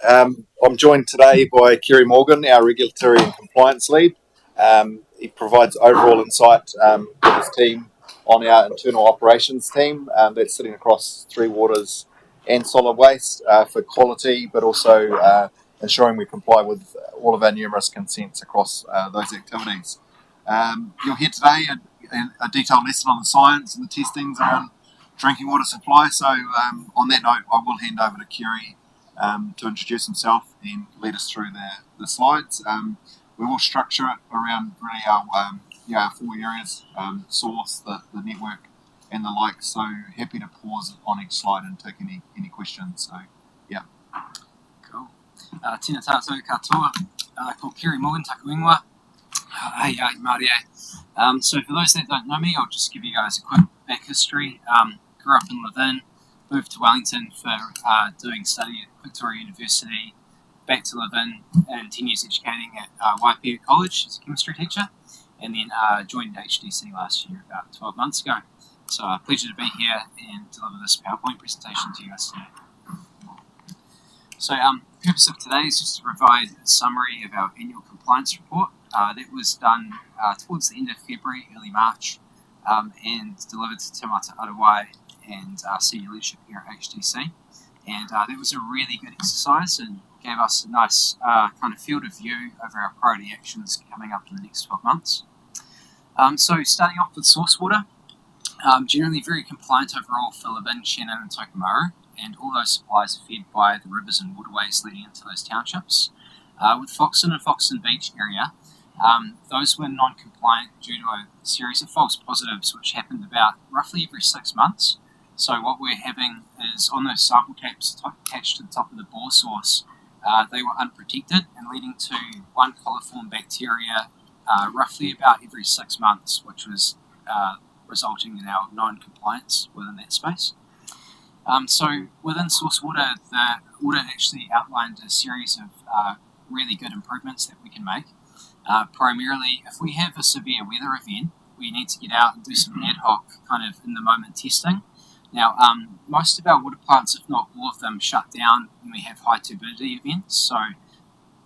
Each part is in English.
I'm joined today by Kerry Morgan, our Regulatory and Compliance Lead. He provides overall insight with his team on our internal operations team that's sitting across Three Waters and solid waste for quality, but also ensuring we comply with all of our numerous consents across those activities. You'll hear today a detailed lesson on the science and the testings around drinking water supply. So on that note, I will hand over to Kerry to introduce himself and lead us through the slides. We will structure it around really our four areas: source, the network, and the like. So happy to pause on each slide and take any questions. So yeah. Cool. Tēnā tātou katoa. Ko Kerry Morgan, taku ingoa. Hey, Māori. So for those that don't know me, I'll just give you guys a quick back history. Grew up in Levin, moved to Wellington for doing study at Victoria University, back to Levin and 10 years educating at Waipiu College as a chemistry teacher, and then joined HDC last year, about 12 months ago. So pleasure to be here and deliver this PowerPoint presentation to you guys today. So the purpose of today is just to provide a summary of our annual compliance report. That was done towards the end of February, early March, and delivered to Te Mata Arawai and senior leadership here at HDC. And that was a really good exercise and gave us a nice kind of field of view over our priority actions coming up in the next 12 months. So starting off with source water, generally very compliant overall for Levin, Shannon and Tokomaru, and all those supplies are fed by the rivers and waterways leading into those townships. With Foxton and Foxton Beach area, those were non-compliant due to a series of false positives which happened about roughly every 6 months. So what we're having is on those sample taps attached to the top of the bore source, they were unprotected and leading to one coliform bacteria roughly about every 6 months, which was resulting in our non-compliance within that space. So within source water, the audit actually outlined a series of really good improvements that we can make. Primarily, if we have a severe weather event, we need to get out and do some ad hoc kind of in-the-moment testing. Now, most of our water plants, if not all of them, shut down when we have high turbidity events. So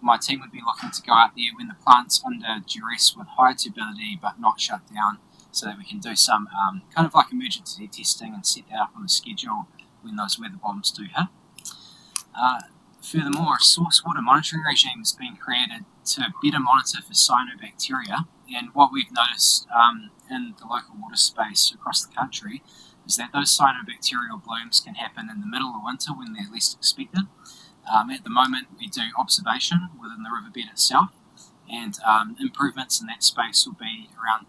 my team would be looking to go out there when the plant's under duress with high turbidity but not shut down, so that we can do some kind of like emergency testing and set that up on a schedule when those weather bombs do hit. Furthermore, a source water monitoring regime has been created to better monitor for cyanobacteria, and what we've noticed in the local water space across the country is that those cyanobacterial blooms can happen in the middle of winter when they're least expected. At the moment, we do observation within the riverbed itself, and improvements in that space will be around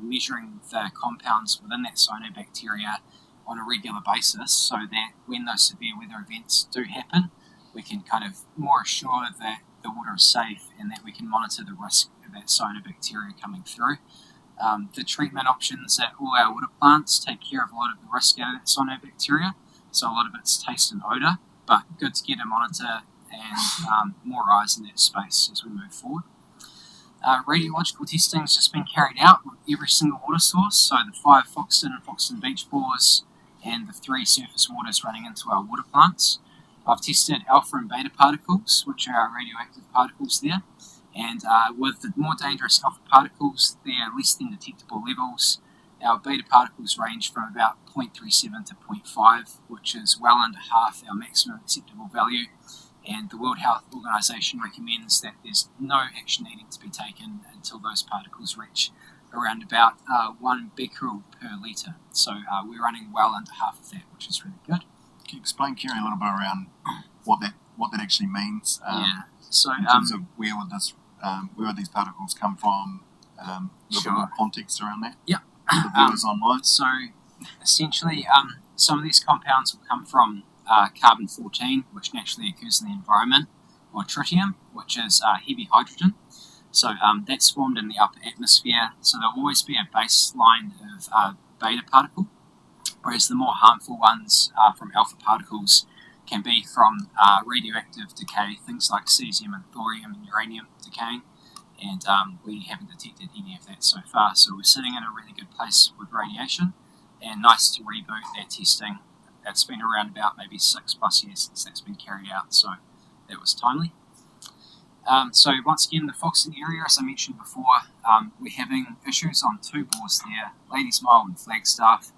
measuring the compounds within that cyanobacteria on a regular basis, so that when those severe weather events do happen, we can kind of more assure that the water is safe and that we can monitor the risk of that cyanobacteria coming through. The treatment options at all our water plants take care of a lot of the risk out of that cyanobacteria, so a lot of it's taste and odour, but good to get a monitor and more eyes in that space as we move forward. Radiological testing has just been carried out with every single water source, so the 5 Foxton and Foxton Beach bores and the 3 surface waters running into our water plants. I've tested alpha and beta particles, which are radioactive particles there, and with the more dangerous alpha particles, they're less than detectable levels. Our beta particles range from about 0.37 to 0.5, which is well under half our maximum acceptable value, and the World Health Organization recommends that there's no action needing to be taken until those particles reach around about 1 becquerel per litre. So we're running well under half of that, which is really good. Can you explain, Kerry, a little bit around what that actually means? So in terms of where would these particles come from? A little bit more context around that. Yeah. For the viewers online. So essentially, some of these compounds will come from carbon-14, which naturally occurs in the environment, or tritium, which is heavy hydrogen. So that's formed in the upper atmosphere. So there'll always be a baseline of beta particle, whereas the more harmful ones from alpha particles can be from radioactive decay, things like cesium and thorium and uranium decaying, and we haven't detected any of that so far. So we're sitting in a really good place with radiation, and nice to reboot that testing. It's been around about maybe 6+ years since that's been carried out, so that was timely. So once again, the Foxton area, as I mentioned before, we're having issues on 2 bores there, Ladies Mile and Flagstaff.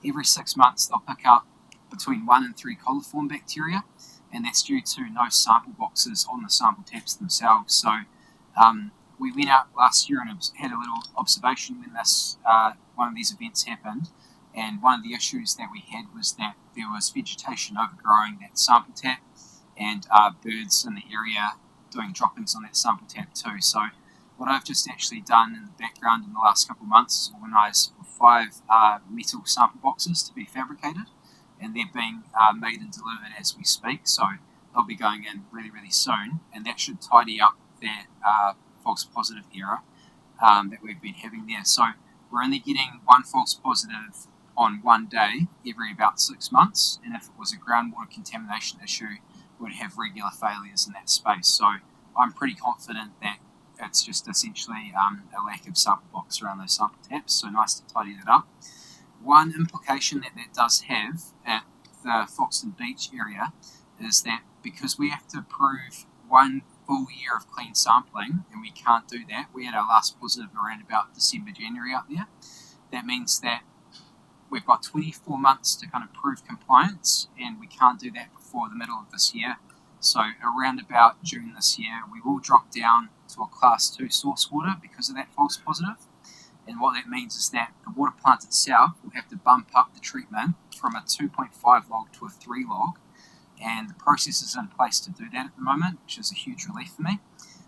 Every 6 months they'll pick up between 1 and 3 coliform bacteria, and that's due to no sample boxes on the sample taps themselves. So we went out last year and had a little observation when this one of these events happened, and one of the issues that we had was that there was vegetation overgrowing that sample tap, and birds in the area doing droppings on that sample tap too. So what I've just actually done in the background in the last couple of months is organised for 5 metal sample boxes to be fabricated, and they're being made and delivered as we speak. So they'll be going in really, really soon, and that should tidy up that false positive error that we've been having there. So we're only getting 1 false positive on 1 day every about 6 months, and if it was a groundwater contamination issue, would have regular failures in that space. So I'm pretty confident that it's just essentially a lack of sample box around those sample taps, so nice to tidy that up. One implication that does have at the Foxton Beach area is that because we have to prove 1 full year of clean sampling, and we can't do that, we had our last positive around about December, January up there. That means that we've got 24 months to kind of prove compliance, and we can't do that before the middle of this year. So around about June this year, we will drop down to a class 2 source water because of that false positive. And what that means is that the water plant itself will have to bump up the treatment from a 2.5 log to a 3 log. And the process is in place to do that at the moment, which is a huge relief for me.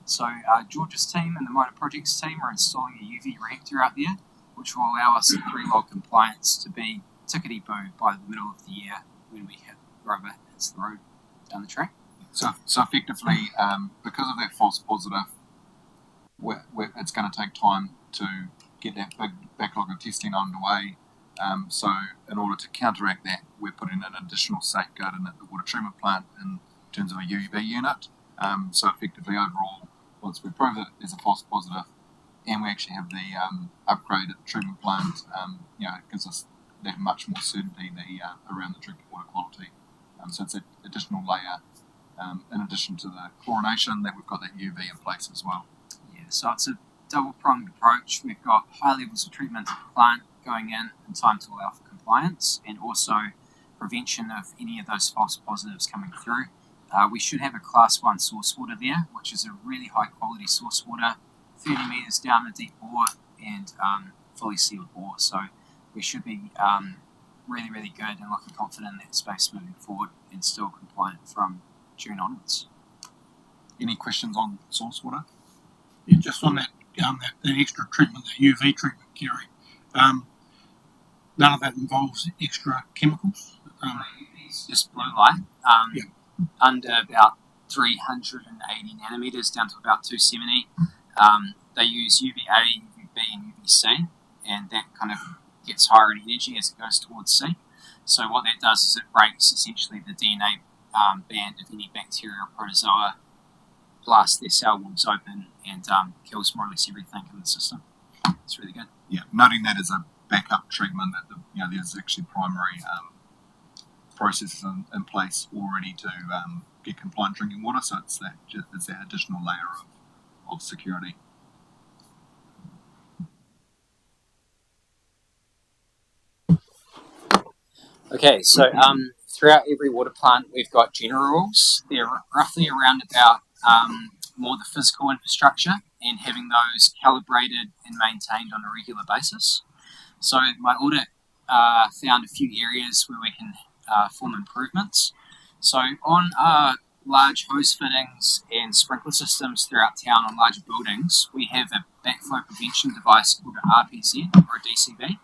So George's team and the Minor Projects team are installing a UV reactor out there, which will allow us the 3 log compliance to be tickety-boo by the middle of the year when we hit rubber hits the road down the track. So effectively, because of that false positive, it's going to take time to get that big backlog of testing underway. So in order to counteract that, we're putting an additional safeguard in at the water treatment plant in terms of a UV unit. So effectively, overall, once we prove that there's a false positive, and we actually have the upgrade at the treatment plant, it gives us that much more certainty around the drinking water quality. So it's an additional layer, in addition to the chlorination, that we've got that UV in place as well. Yeah, so it's a double-pronged approach. We've got high levels of treatment at the plant going in time to allow for compliance, and also prevention of any of those false positives coming through. We should have a class 1 source water there, which is a really high-quality source water, 30 metres down a deep bore, and fully sealed bore. So we should be really, really good and looking confident in that space moving forward, and still compliant from June onwards. Any questions on source water? Yeah, just on that extra treatment, that UV treatment, Kerry. None of that involves extra chemicals. Just blue light. Yeah. Under about 380 nanometers down to about 270. They use UVA, UVB, and UVC, and that kind of gets higher in energy as it goes towards C. So what that does is it breaks essentially the DNA band of any bacteria or protozoa, blasts their cell walls open, and kills more or less everything in the system. It's really good. Yeah, noting that as a backup treatment, that there's actually primary processes in place already to get compliant drinking water. So it's that additional layer of security. Okay, so throughout every water plant, we've got general rules. They're roughly around about more the physical infrastructure and having those calibrated and maintained on a regular basis. So my audit found a few areas where we can form improvements. So on large hose fittings and sprinkler systems throughout town on larger buildings, we have a backflow prevention device called an RPZ or a DCB.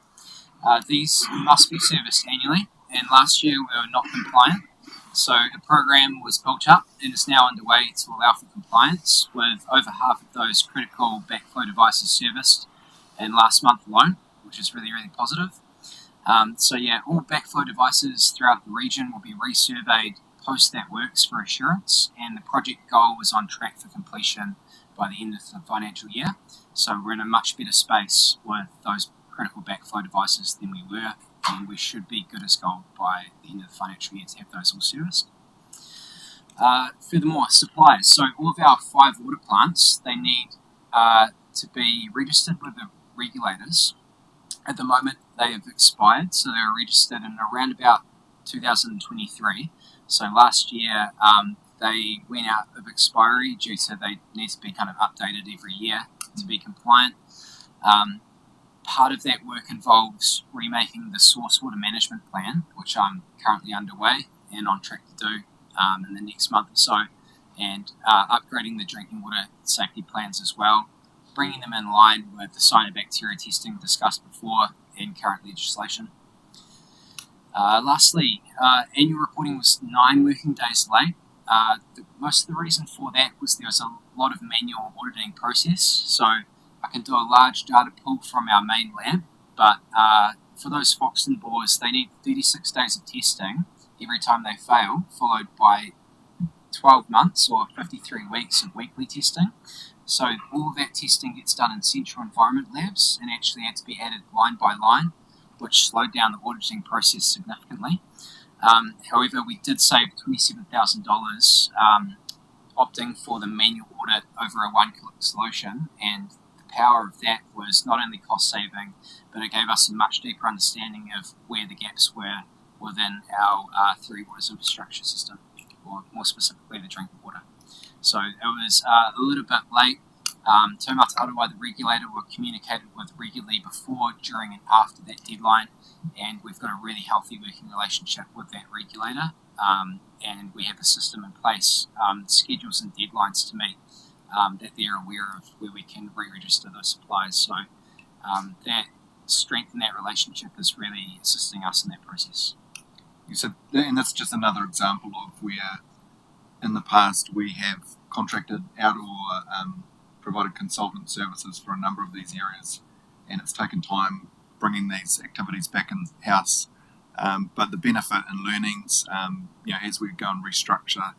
These must be serviced annually, and last year we were not compliant. So the program was built up and is now underway to allow for compliance, with over half of those critical backflow devices serviced in last month alone, which is really, really positive. All backflow devices throughout the region will be resurveyed post that works for assurance, and the project goal is on track for completion by the end of the financial year. So we're in a much better space with those critical backflow devices than we were, and we should be good as gold by the end of the financial year to have those all serviced. Furthermore, suppliers. So all of our 5 water plants, they need to be registered with the regulators. At the moment, they have expired, so they were registered in around about 2023. So last year, they went out of expiry due to they need to be kind of updated every year to be compliant. Part of that work involves remaking the source water management plan, which I'm currently underway and on track to do in the next month or so, and upgrading the drinking water safety plans as well, bringing them in line with the cyanobacteria testing discussed before and current legislation. Lastly, annual reporting was 9 working days late. Most of the reason for that was there was a lot of manual auditing process, so I can do a large data pull from our main lab, but for those Foxton bores, they need 36 days of testing every time they fail, followed by 12 months or 53 weeks of weekly testing. So all of that testing gets done in central environment labs and actually had to be added line by line, which slowed down the auditing process significantly. However, we did save $27,000 opting for the manual audit over a one-click solution, and the power of that was not only cost saving, but it gave us a much deeper understanding of where the gaps were within our 3 waters infrastructure system, or more specifically the drinking water. So it was a little bit late. Taumata Arawai, the regulator, were communicated with regularly before, during and after that deadline, and we've got a really healthy working relationship with that regulator, and we have a system in place, schedules and deadlines to meet, that they're aware of where we can re-register those suppliers. So that strength in that relationship is really assisting us in that process. You said, and that's just another example of where in the past we have contracted out or provided consultant services for a number of these areas, and it's taken time bringing these activities back in-house. But the benefit and learnings, as we go and restructure,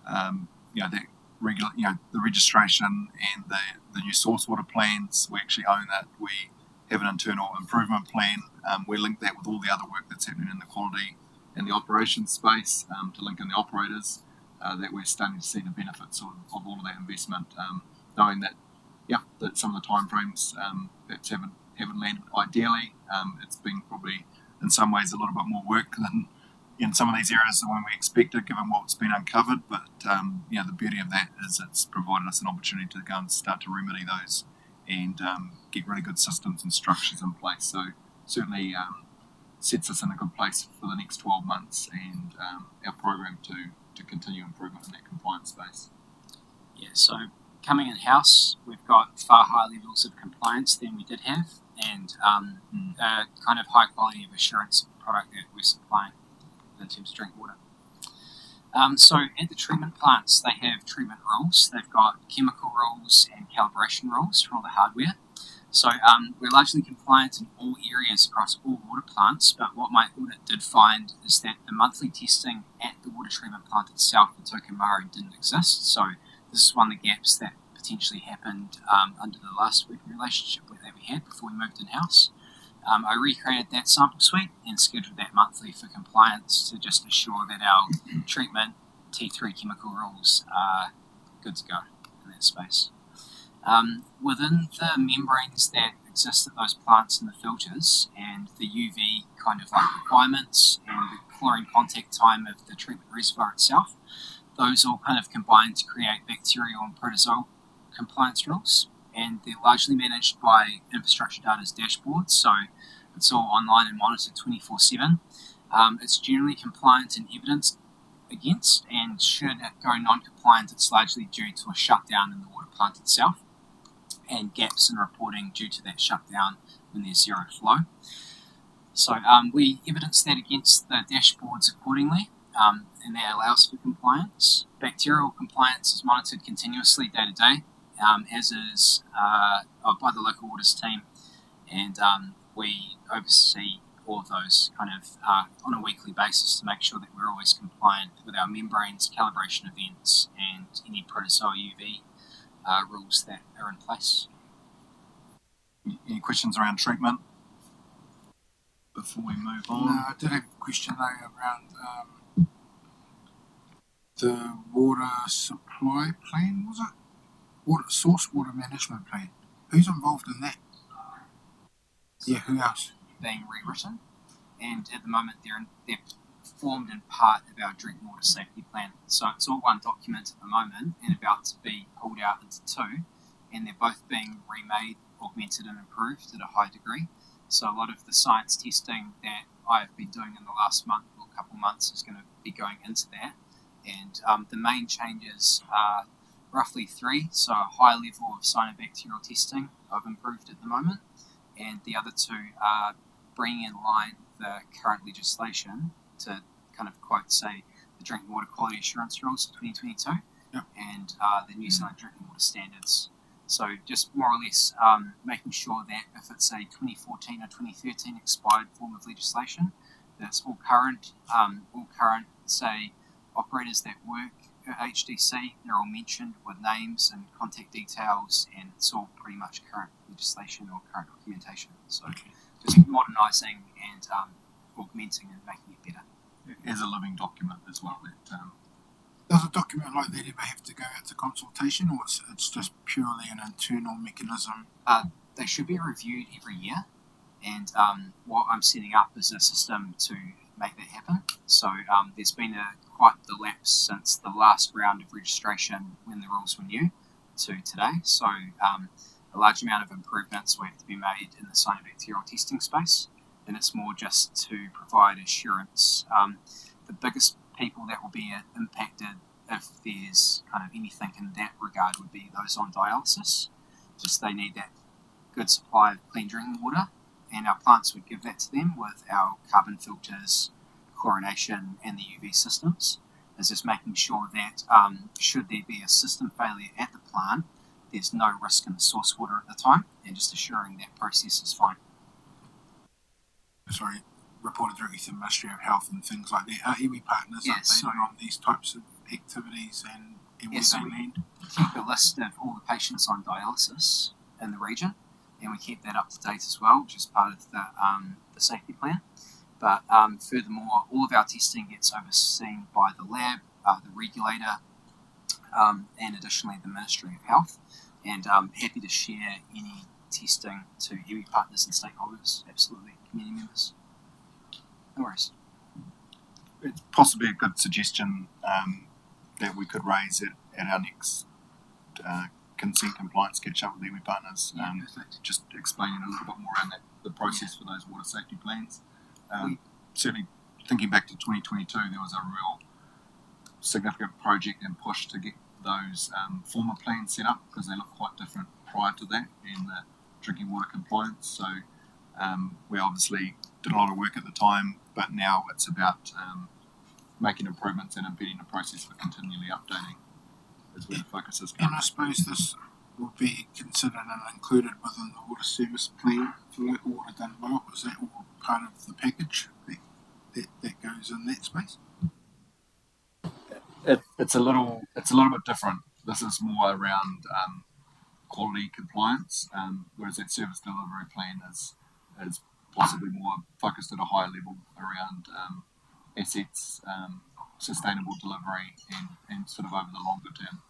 that regular, the registration and the new source water plans, we actually own that. We have an internal improvement plan. We link that with all the other work that's happening in the quality and the operations space to link in the operators. That we're starting to see the benefits of all of that investment, knowing that that some of the timeframes perhaps haven't landed ideally. It's been probably in some ways a little bit more work than in some of these areas than when we expected, given what's been uncovered. But the beauty of that is it's provided us an opportunity to go and start to remedy those and get really good systems and structures in place. So certainly sets us in a good place for the next 12 months and our program to continue improvement in that compliance space. Yeah, so coming in-house, we've got far higher levels of compliance than we did have, and kind of high quality of assurance of the product that we're supplying in terms of drinking water. So at the treatment plants, they have treatment rules. They've got chemical rules and calibration rules for all the hardware. So we're largely compliant in all areas across all water plants, but what my audit did find is that the monthly testing at the water treatment plant itself in Tokomaru didn't exist. So this is one of the gaps that potentially happened under the last working relationship that we had before we moved in-house. I recreated that sample suite and scheduled that monthly for compliance to just assure that our treatment T3 chemical rules are good to go in that space. Within the membranes that exist at those plants and the filters, and the UV kind of like requirements and the chlorine contact time of the treatment reservoir itself, those all kind of combine to create bacterial and protozoal compliance rules, and they're largely managed by infrastructure data's dashboards, so it's all online and monitored 24/7. It's generally compliant and evidenced against, and should it go non-compliant, it's largely due to a shutdown in the water plant itself and gaps in reporting due to that shutdown when there's zero flow. So we evidence that against the dashboards accordingly, and that allows for compliance. Bacterial compliance is monitored continuously day to day, as is by the local waters team, and we oversee all of those kind of on a weekly basis to make sure that we're always compliant with our membranes, calibration events, and any protozoal UV rules that are in place. Any questions around treatment before we move on? No, I did have a question though around the water supply plan, was it? Source water management plan. Who's involved in that? Yeah, who else? Being rewritten, and at the moment they're formed in part of our drinking water safety plan. So it's all one document at the moment and about to be pulled out into two, and they're both being remade, augmented and improved at a high degree. So a lot of the science testing that I've been doing in the last month or couple months is going to be going into that. And the main changes are roughly three. So a high level of cyanobacterial testing I've improved at the moment, and the other two are bringing in line the current legislation to kind of quote, say, the Drinking Water Quality Assurance Rules of 2022 and the New Zealand Drinking Water Standards. So just more or less making sure that if it's a 2014 or 2013 expired form of legislation, that it's all current, say, operators that work at HDC, they're all mentioned with names and contact details, and it's all pretty much current legislation or current documentation. So just modernising and augmenting and making it better. As a living document as well. Does a document like that ever have to go out to consultation, or it's just purely an internal mechanism? They should be reviewed every year, and what I'm setting up is a system to make that happen. So there's been quite the lapse since the last round of registration when the rules were new to today. So a large amount of improvements will have to be made in the cyanobacterial testing space, and it's more just to provide assurance. The biggest people that will be impacted if there's kind of anything in that regard would be those on dialysis. Just they need that good supply of clean drinking water, and our plants would give that to them with our carbon filters, chlorination, and the UV systems. Is just making sure that should there be a system failure at the plant, there's no risk in the source water at the time, and just assuring that process is fine. Sorry, reported directly to the Ministry of Health and things like that. Are iwi partners updated on these types of activities and where they land? We keep a list of all the patients on dialysis in the region, and we keep that up to date as well, which is part of the safety plan. But furthermore, all of our testing gets overseen by the lab, the regulator, and additionally the Ministry of Health. And I'm happy to share any testing to iwi partners and stakeholders, absolutely, community members. No worries. It's possibly a good suggestion that we could raise at our next consent compliance catch up with iwi partners. Just explaining a little bit more around the process for those water safety plans. Certainly, thinking back to 2022, there was a real significant project and push to get those former plans set up because they looked quite different prior to that in the drinking water compliance. So we obviously did a lot of work at the time, but now it's about making improvements and embedding a process for continually updating is where the focus is. And I suppose this will be considered and included within the water service plan for local water done well. Is that all part of the package that goes in that space? It's a little bit different. This is more around quality compliance, whereas that service delivery plan is possibly more focused at a higher level around assets, sustainable delivery, and sort of over the longer term.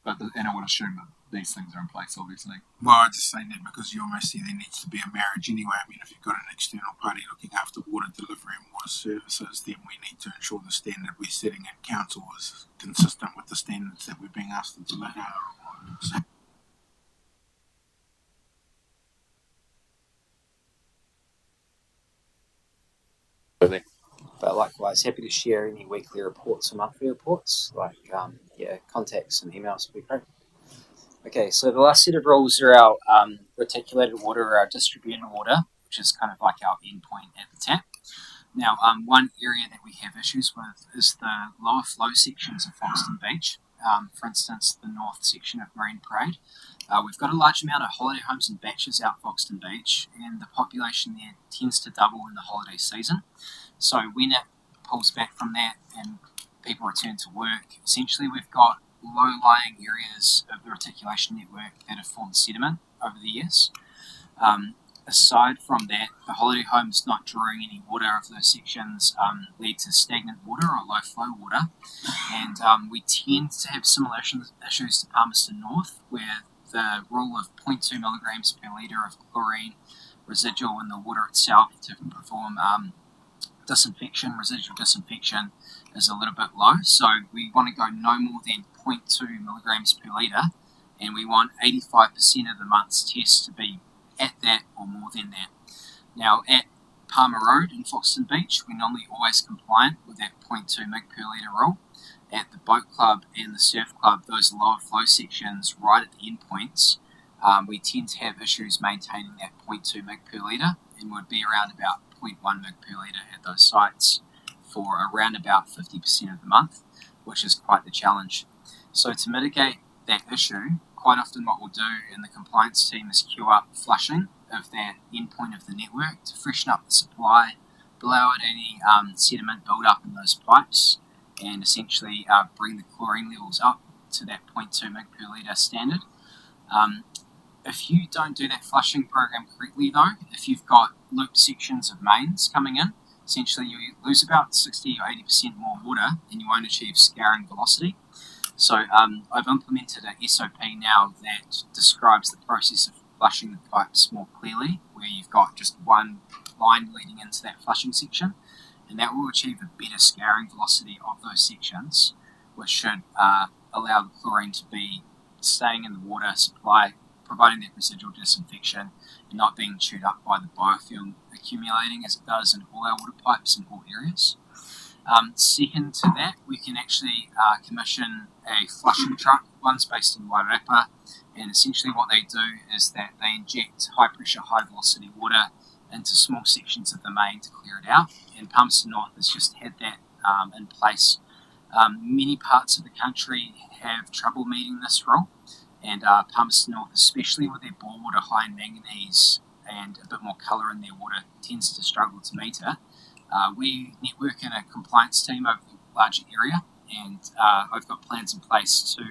And I would assume that these things are in place, obviously. Well, I just say that because you almost see there needs to be a marriage anyway. I mean, if you've got an external party looking after water delivery and water services, then we need to ensure the standard we're setting in council is consistent with the standards that we're being asked to deliver. So, But likewise, happy to share any weekly reports or monthly reports, contacts and emails would be great. Okay, so the last set of rules are our reticulated water or our distributed water, which is kind of like our endpoint at the tap. Now, one area that we have issues with is the lower flow sections of Foxton Beach. For instance, the north section of Marine Parade. We've got a large amount of holiday homes and batches out Foxton Beach, and the population there tends to double in the holiday season. So when it pulls back from that and people return to work, essentially we've got low-lying areas of the reticulation network that have formed sediment over the years. aside from that, the holiday homes not drawing any water of those sections lead to stagnant water or low flow water, and we tend to have similar issues to Palmerston North, where the rule of 0.2 milligrams per litre of chlorine residual in the water itself to perform residual disinfection is a little bit low. So we want to go no more than 0.2 milligrams per litre, and we want 85% of the month's tests to be at that or more than that. Now at Palmer Road in Foxton Beach, we're normally always compliant with that 0.2 mg per litre rule. At the boat club and the surf club, those lower flow sections right at the endpoints, we tend to have issues maintaining that 0.2 mg per litre, and would be around about 0.1 mg per litre at those sites for around about 50% of the month, which is quite the challenge. So to mitigate that issue, quite often what we'll do in the compliance team is queue up flushing of that endpoint of the network to freshen up the supply, blow out any sediment build-up in those pipes, and essentially bring the chlorine levels up to that 0.2 mg per litre standard. If you don't do that flushing program correctly though, if you've got looped sections of mains coming in, essentially you lose about 60 or 80% more water and you won't achieve scouring velocity. So I've implemented an SOP now that describes the process of flushing the pipes more clearly, where you've got just one line leading into that flushing section, and that will achieve a better scouring velocity of those sections, which should allow the chlorine to be staying in the water supply, providing that residual disinfection and not being chewed up by the biofilm accumulating as it does in all our water pipes in all areas. Second to that, we can actually commission a flushing truck. One's based in Wairarapa, and essentially what they do is that they inject high pressure, high velocity water into small sections of the main to clear it out, and Palmerston North has just had that in place. Many parts of the country have trouble meeting this rule, and Palmerston North, especially with their bore water high in manganese and a bit more colour in their water, tends to struggle to meet it. We network in a compliance team over the larger area, and I've got plans in place to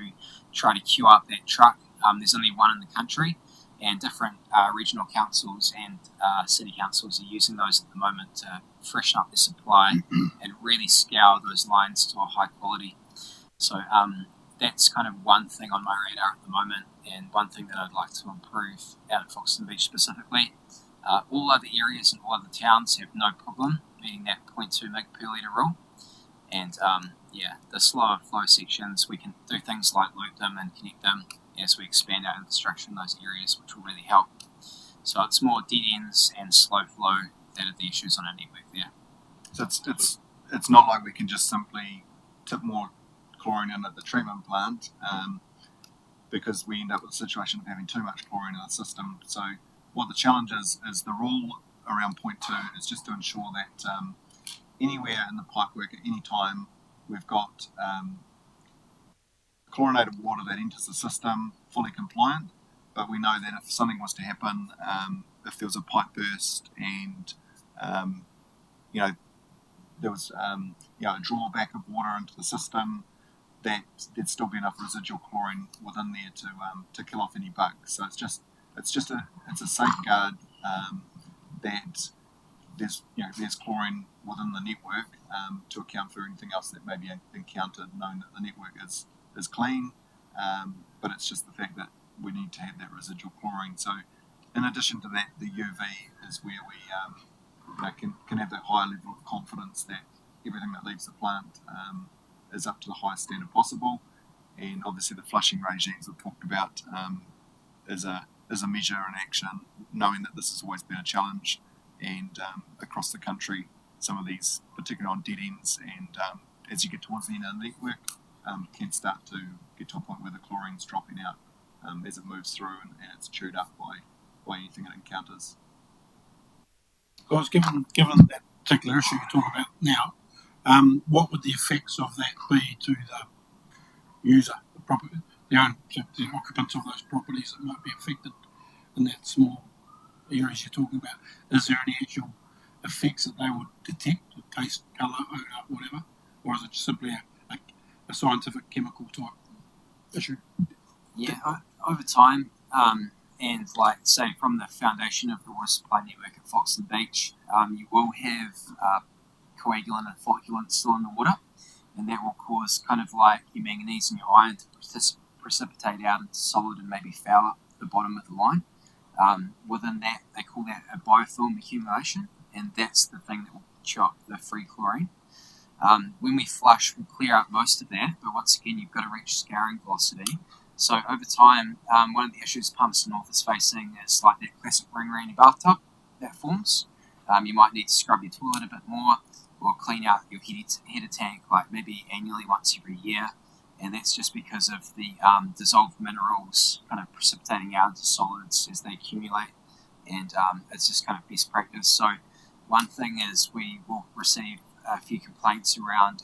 try to queue up that truck. There's only one in the country, and different regional councils and city councils are using those at the moment to freshen up their supply and really scour those lines to a high quality. So that's kind of one thing on my radar at the moment, and one thing that I'd like to improve out at Foxton Beach specifically. All other areas and all other towns have no problem meeting that 0.2 mg per litre rule. And the slower flow sections, we can do things like loop them and connect them as we expand our infrastructure in those areas, which will really help. So it's more dead ends and slow flow that are the issues on our network there. So it's not like we can just simply tip more chlorine in at the treatment plant, because we end up with a situation of having too much chlorine in the system. So what the challenge is the rule around 0.2 is just to ensure that anywhere in the pipework at any time we've got chlorinated water that enters the system fully compliant. But we know that if something was to happen, if there was a pipe burst and there was a drawback of water into the system, that there'd still be enough residual chlorine within there to kill off any bugs. So it's a safeguard that there's chlorine within the network to account for anything else that may be encountered, knowing that the network is clean, but it's just the fact that we need to have that residual chlorine. So in addition to that, the UV is where we can have that higher level of confidence that everything that leaves the plant is up to the highest standard possible. And obviously the flushing regimes we've talked about is a measure in action, knowing that this has always been a challenge, and across the country some of these, particularly on dead ends, and as you get towards the end of the network, can start to get to a point where the chlorine's dropping out as it moves through and it's chewed up by anything it encounters. Guys, given that particular issue you're talking about now, what would the effects of that be to the user, the occupants of those properties that might be affected in that small areas you're talking about? Is there any actual effects that they would detect, taste, colour, odour, whatever, or is it just simply a scientific chemical type issue? Yeah, over time, and like say from the foundation of the water supply network at Foxton Beach, you will have coagulant and flocculant still in the water, and that will cause kind of like your manganese and your iron to precipitate out into solid and maybe foul up the bottom of the line. Within that, they call that a biofilm accumulation, and that's the thing that will chop the free chlorine. When we flush, we'll clear out most of that, but once again, you've got to reach scouring velocity. So over time, one of the issues Palmerston North is facing is like that classic ring in your bathtub that forms. You might need to scrub your toilet a bit more, or clean out your heater tank like maybe annually once every year, and that's just because of the dissolved minerals kind of precipitating out into solids as they accumulate, and it's just kind of best practice. So one thing is we will receive a few complaints around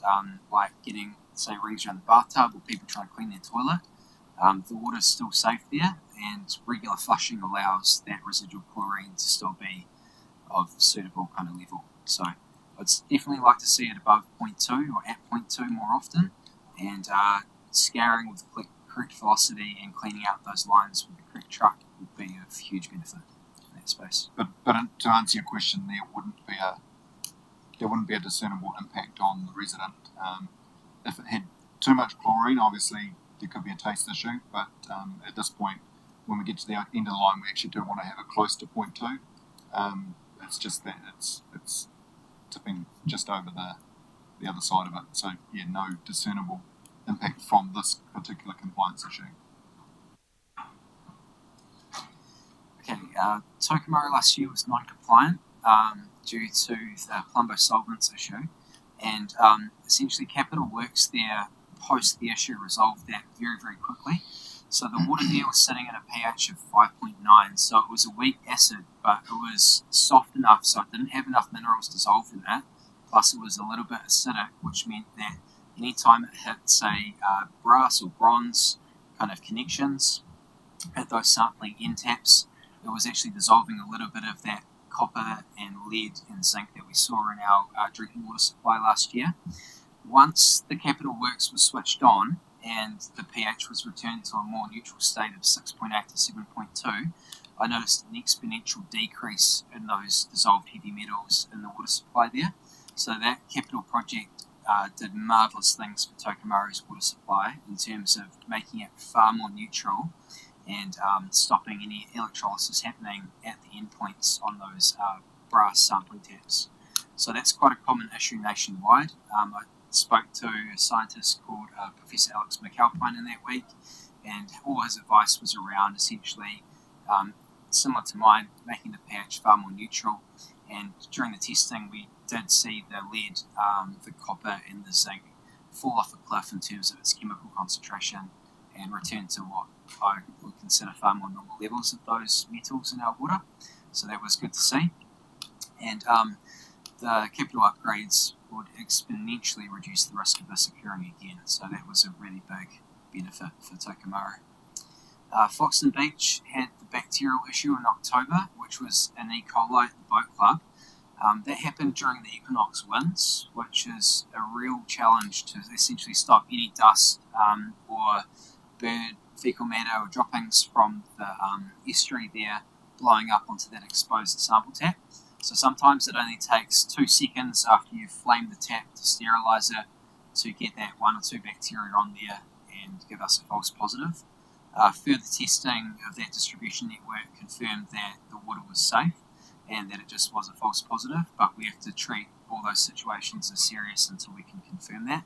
like getting, say, rings around the bathtub or people trying to clean their toilet. The water's still safe there, and regular flushing allows that residual chlorine to still be of suitable kind of level. So I'd definitely like to see it above 0.2 or at 0.2 more often, and scouring with the correct velocity and cleaning out those lines with the correct truck would be of huge benefit in that space. But to answer your question, there wouldn't be a discernible impact on the resident. If it had too much chlorine, obviously there could be a taste issue, but at this point, when we get to the end of the line, we actually do want to have it close to 0.2. It's just that it's tipping just over the other side of it. So yeah, no discernible impact from this particular compliance issue. Okay, Tokomaru last year was non-compliant due to the Plumbo solvents issue, and essentially Capital Works there post the issue resolved that very, very quickly. So the water there was sitting at a pH of 5.9, so it was a weak acid, but it was soft enough so it didn't have enough minerals dissolved in it, plus it was a little bit acidic, which meant that anytime it hit, say, brass or bronze kind of connections at those sampling end taps, it was actually dissolving a little bit of that copper and lead and zinc that we saw in our drinking water supply last year. Once the Capital Works was switched on and the pH was returned to a more neutral state of 6.8 to 7.2, I noticed an exponential decrease in those dissolved heavy metals in the water supply there. So that capital project did marvellous things for Tokomaru's water supply in terms of making it far more neutral and stopping any electrolysis happening at the endpoints on those brass sampling taps. So that's quite a common issue nationwide. I spoke to a scientist called Professor Alex McAlpine in that week, and all his advice was around essentially similar to mine, making the pH far more neutral. And during the testing, we did see the lead, the copper, and the zinc fall off a cliff in terms of its chemical concentration and return to what I would consider far more normal levels of those metals in our water. So that was good to see. And the capital upgrades would exponentially reduce the risk of this occurring again. So that was a really big benefit for Tokomaru. Foxton Beach had the bacterial issue in October, which was an E. coli at the boat club. That happened during the equinox winds, which is a real challenge to essentially stop any dust or bird fecal matter or droppings from the estuary there blowing up onto that exposed sample tap. So sometimes it only takes 2 seconds after you've flamed the tap to sterilise it to get that 1 or 2 bacteria on there and give us a false positive. Further testing of that distribution network confirmed that the water was safe and that it just was a false positive, but we have to treat all those situations as serious until we can confirm that.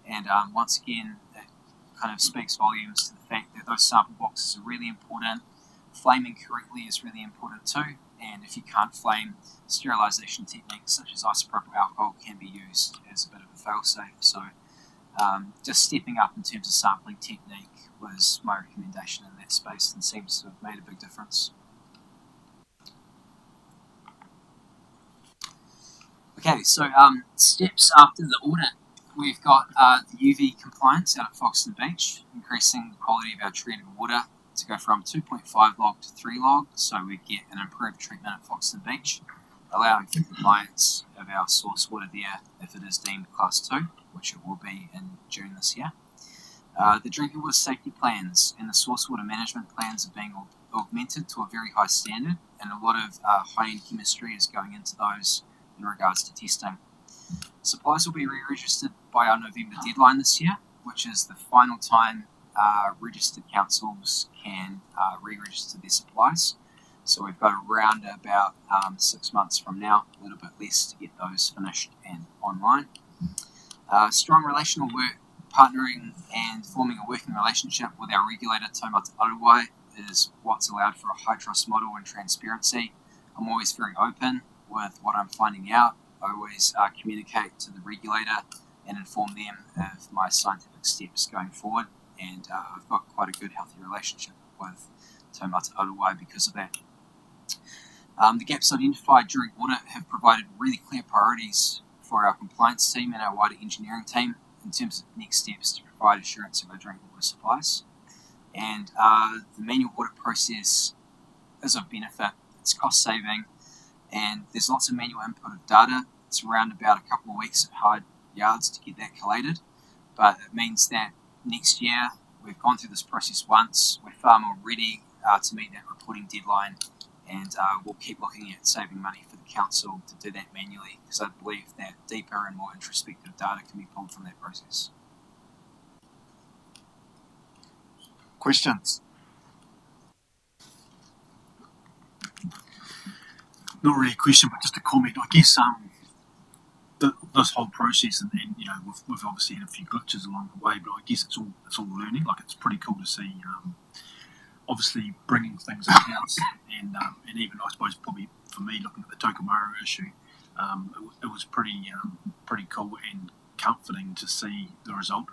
And once again, it kind of speaks volumes to the fact that those sample boxes are really important. Flaming correctly is really important too, and if you can't flame, sterilisation techniques such as isopropyl alcohol can be used as a bit of a fail-safe. So just stepping up in terms of sampling technique was my recommendation in that space and seems to have made a big difference. Okay, so steps after the audit. We've got the UV compliance out at Foxton Beach, increasing the quality of our treated water to go from 2.5 log to 3 log, so we get an improved treatment at Foxton Beach, allowing for compliance of our source water there if it is deemed Class 2, which it will be in June this year. The drinking water safety plans and the source water management plans are being augmented to a very high standard, and a lot of high-end chemistry is going into those in regards to testing. Supplies will be re-registered by our November deadline this year, which is the final time registered councils can re-register their supplies. So we've got around about 6 months from now, a little bit less to get those finished and online. Strong relational work, partnering and forming a working relationship with our regulator, Taumata Arowai, is what's allowed for a high trust model and transparency. I'm always very open with what I'm finding out. I always communicate to the regulator and inform them of my scientific steps going forward, and I've got quite a good, healthy relationship with Taumata Arowai because of that. The gaps identified during audit have provided really clear priorities for our compliance team and our wider engineering team in terms of next steps to provide assurance of our drinking water supplies. And the manual audit process is of benefit. It's cost saving, and there's lots of manual input of data. It's around about a couple of weeks of hard yards to get that collated, but it means that next year we've gone through this process once, we're far more ready to meet that reporting deadline, and we'll keep looking at saving money for the council to do that manually, because I believe that deeper and more introspective data can be pulled from that process. Questions? Not really a question, but just a comment. I guess this whole process, and we've obviously had a few glitches along the way, but I guess it's all learning. Like, it's pretty cool to see, obviously bringing things in house, and even I suppose probably for me looking at the Tokomaru issue, it was pretty cool and comforting to see the result,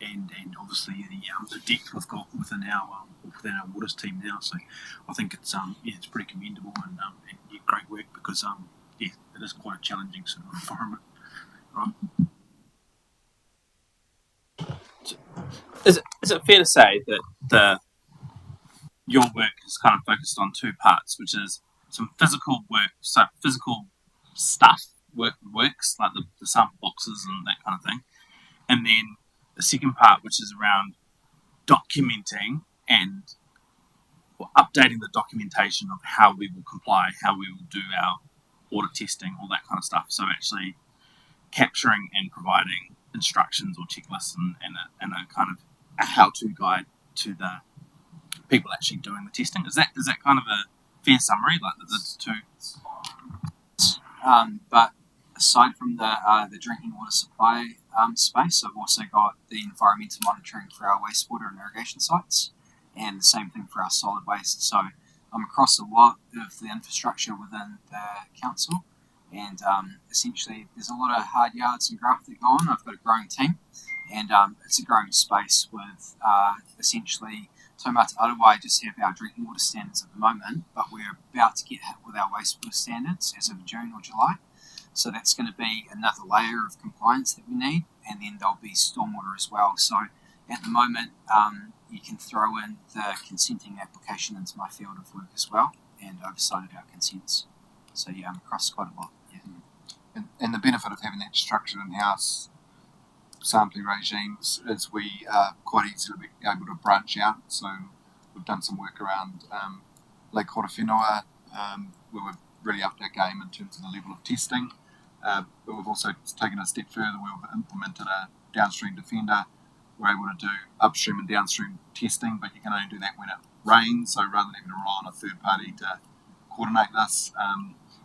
and obviously the depth we've got within our waters team now. So I think it's it's pretty commendable, and great work, because it is quite a challenging sort of environment, right? Is it fair to say that your work is kind of focused on two parts, which is some physical work, so physical stuff works like the sample boxes and that kind of thing, and then the second part, which is around documenting and updating the documentation of how we will comply, how we will do our audit testing, all that kind of stuff. So actually capturing and providing instructions or checklists and a kind of a how-to guide to the people actually doing the testing. Is that kind of a fair summary? Like, that's two. But aside from the drinking water supply space, I've also got the environmental monitoring for our wastewater and irrigation sites, and the same thing for our solid waste. So I'm across a lot of the infrastructure within the council, and essentially there's a lot of hard yards and graft that go on. I've got a growing team, and it's a growing space with essentially Taumata Arowai just have our drinking water standards at the moment, but we're about to get hit with our wastewater standards as of June or July. So that's going to be another layer of compliance that we need, and then there'll be stormwater as well. So at the moment, you can throw in the consenting application into my field of work as well, and oversight of our consents. So yeah, I'm across quite a lot. Yeah. And the benefit of having that structured in-house sampling regimes is we are quite easily able to branch out. So we've done some work around Lake Horowhenua, where we've really upped our game in terms of the level of testing. But we've also taken a step further where we've implemented a downstream defender. We're able to do upstream and downstream testing, but you can only do that when it rains. So rather than having to rely on a third party to coordinate this,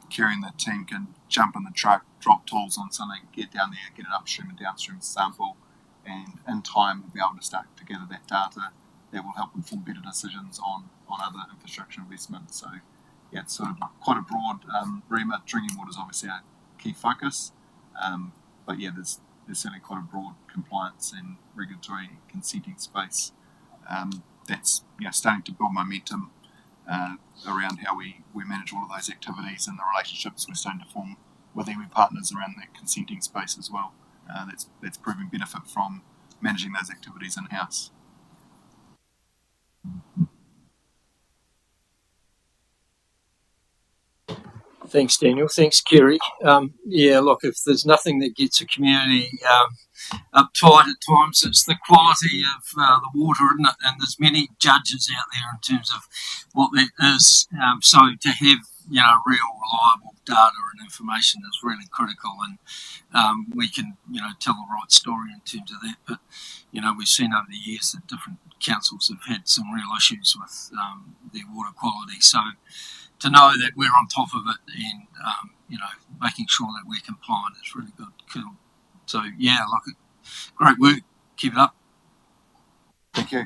Kerry and the team can jump in the truck, drop tools on something, get down there, get an upstream and downstream sample, and in time we'll be able to start to gather that data that will help inform better decisions on other infrastructure investments. So yeah, it's sort of quite a broad remit. Drinking water is obviously a key focus, but yeah, there's certainly quite a broad compliance and regulatory consenting space that's starting to build momentum around how we manage all of those activities and the relationships we're starting to form with iwi partners around that consenting space as well. That's proving benefit from managing those activities in-house. Thanks, Daniel. Thanks, Kerry. Yeah, look, if there's nothing that gets a community uptight at times, it's the quality of the water, isn't it? And there's many judges out there in terms of what that is. So to have real reliable data and information is really critical, and we can tell the right story in terms of that. But we've seen over the years that different councils have had some real issues with their water quality. So to know that we're on top of it and making sure that we're compliant is really good. Cool. So yeah, great work. Keep it up. Thank you.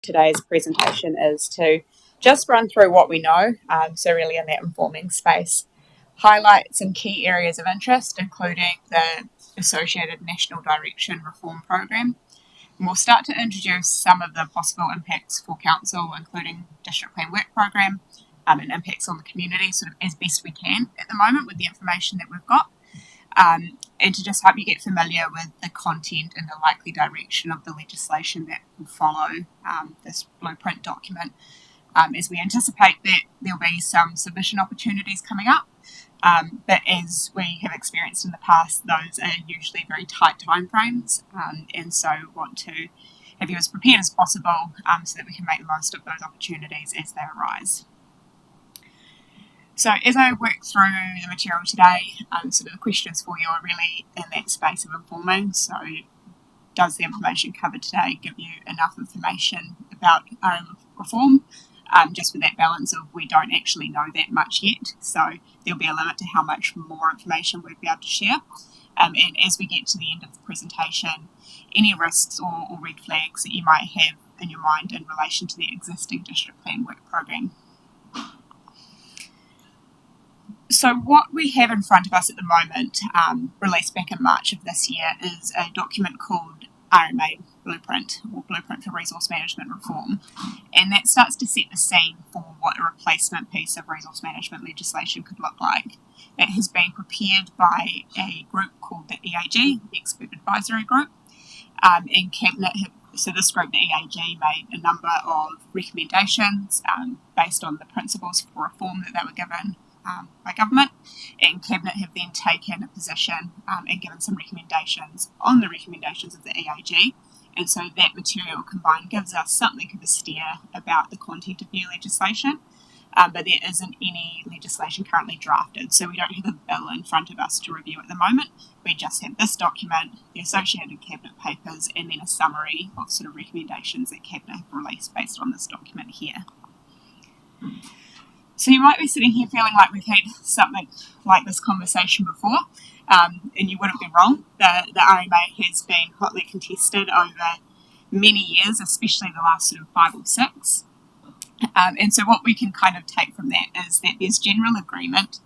Today's presentation is to just run through what we know, so really in that informing space, highlight some key areas of interest, including the associated National Direction Reform Program. And we'll start to introduce some of the possible impacts for Council, including District Plan Work Program, and impacts on the community, sort of as best we can at the moment with the information that we've got. And to just help you get familiar with the content and the likely direction of the legislation that will follow this blueprint document, as we anticipate that there'll be some submission opportunities coming up. But as we have experienced in the past, those are usually very tight timeframes, and so want to have you as prepared as possible so that we can make the most of those opportunities as they arise. So as I work through the material today, sort of the questions for you are really in that space of informing. So does the information covered today give you enough information about reform? Just with that balance of we don't actually know that much yet. So there'll be a limit to how much more information we'll be able to share. And as we get to the end of the presentation, any risks or red flags that you might have in your mind in relation to the existing district plan work program. So what we have in front of us at the moment, released back in March of this year, is a document called RMA Blueprint, or Blueprint for Resource Management Reform, and that starts to set the scene for what a replacement piece of resource management legislation could look like. It has been prepared by a group called the EAG, the Expert Advisory Group, and Cabinet so this group, the EAG, made a number of recommendations based on the principles for reform that they were given by government, and Cabinet have then taken a position and given some recommendations on the recommendations of the EAG, and so that material combined gives us something of a steer about the content of new legislation, but there isn't any legislation currently drafted, so we don't have a bill in front of us to review at the moment. We just have this document, the associated Cabinet papers, and then a summary of sort of recommendations that Cabinet have released based on this document here. So you might be sitting here feeling like we've had something like this conversation before, and you wouldn't be wrong. The RMA has been hotly contested over many years, especially the last sort of 5 or 6. And so what we can kind of take from that is that there's general agreement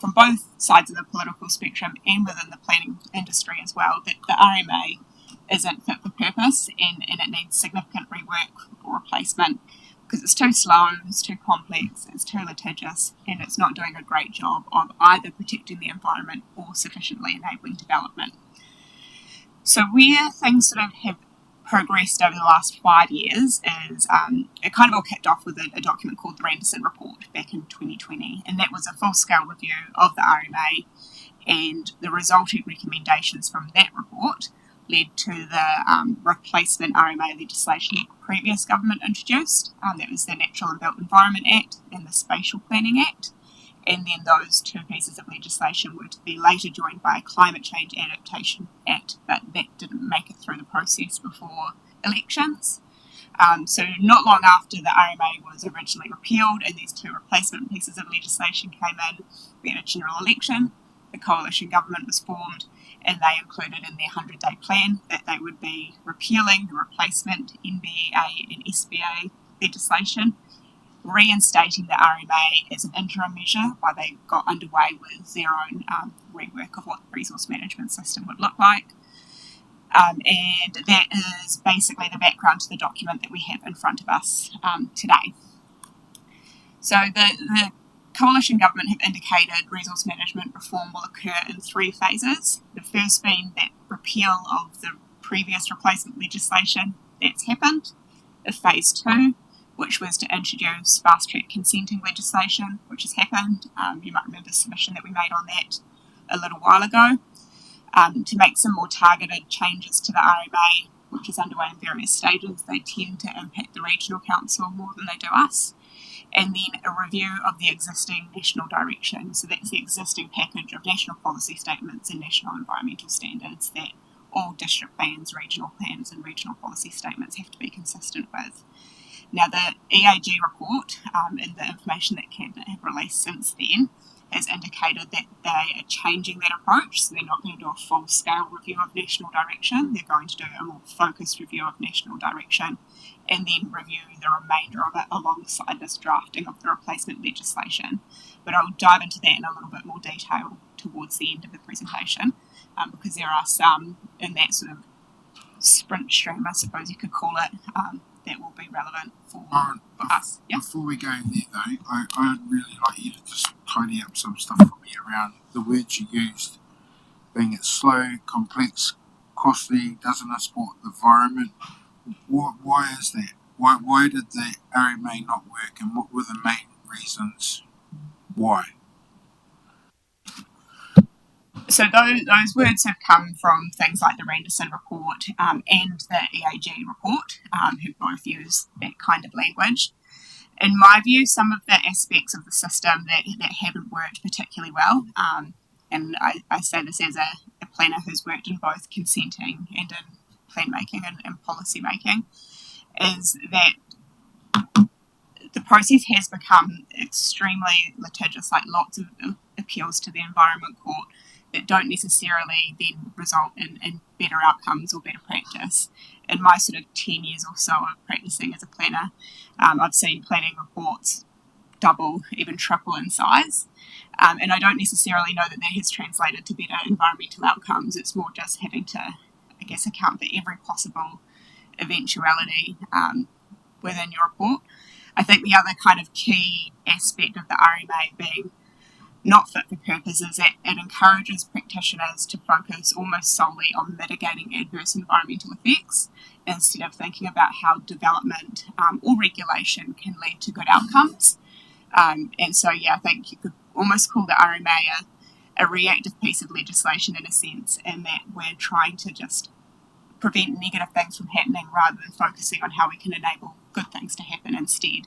from both sides of the political spectrum and within the planning industry as well that the RMA isn't fit for purpose and it needs significant rework or replacement, because it's too slow, it's too complex, it's too litigious, and it's not doing a great job of either protecting the environment or sufficiently enabling development. So where things sort of have progressed over the last 5 years is it kind of all kicked off with a document called the Randerson Report back in 2020, and that was a full-scale review of the RMA, and the resulting recommendations from that report led to the replacement RMA legislation that the previous government introduced. That was the Natural and Built Environment Act and the Spatial Planning Act. And then those 2 pieces of legislation were to be later joined by a Climate Change Adaptation Act, but that didn't make it through the process before elections. So not long after the RMA was originally repealed and these two replacement pieces of legislation came in, we had a general election, the coalition government was formed, and they included in their 100-day plan that they would be repealing the replacement NBEA and SBA legislation, reinstating the RMA as an interim measure while they got underway with their own rework of what the resource management system would look like. And that is basically the background to the document that we have in front of us today. So the coalition government have indicated resource management reform will occur in 3 phases. The first being that repeal of the previous replacement legislation, that's happened. Phase 2, which was to introduce fast-track consenting legislation, which has happened. You might remember the submission that we made on that a little while ago. To make some more targeted changes to the RMA, which is underway in various stages. They tend to impact the regional council more than they do us. And then a review of the existing national direction. So that's the existing package of national policy statements and national environmental standards that all district plans, regional plans, and regional policy statements have to be consistent with. Now, the EAG report and the information that Cabinet have released since then has indicated that they are changing that approach. So they're not going to do a full-scale review of national direction. They're going to do a more focused review of national direction and then review the remainder of it alongside this drafting of the replacement legislation. But I'll dive into that in a little bit more detail towards the end of the presentation because there are some in that sort of sprint stream, I suppose you could call it, that will be relevant for us. Yeah. Before we go in there, though, I'd really like you to just tidy up some stuff for me around the words you used, being it slow, complex, costly, doesn't support the environment. Why is that? Why did the RMA not work, and what were the main reasons why? So those words have come from things like the Randerson report and the EAG report, who both use that kind of language. In my view, some of the aspects of the system that haven't worked particularly well, and I say this as a planner who's worked in both consenting and in plan making and policy making, is that the process has become extremely litigious, like lots of appeals to the Environment Court that don't necessarily then result in better outcomes or better practice. In my sort of 10 years or so of practicing as a planner, I've seen planning reports double, even triple in size. And I don't necessarily know that has translated to better environmental outcomes. It's more just having to, I guess, account for every possible eventuality within your report. I think the other kind of key aspect of the RMA being not fit for purpose is that it encourages practitioners to focus almost solely on mitigating adverse environmental effects instead of thinking about how development or regulation can lead to good outcomes. And so, I think you could almost call the RMA a reactive piece of legislation in a sense, in that we're trying to just prevent negative things from happening rather than focusing on how we can enable good things to happen instead.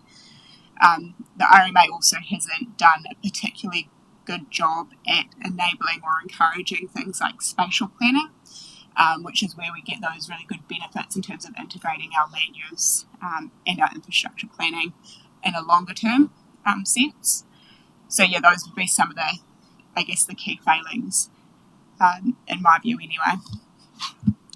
The RMA also hasn't done a particularly good job at enabling or encouraging things like spatial planning, which is where we get those really good benefits in terms of integrating our land use and our infrastructure planning in a longer term sense. So those would be some of the, I guess, the key failings in my view anyway.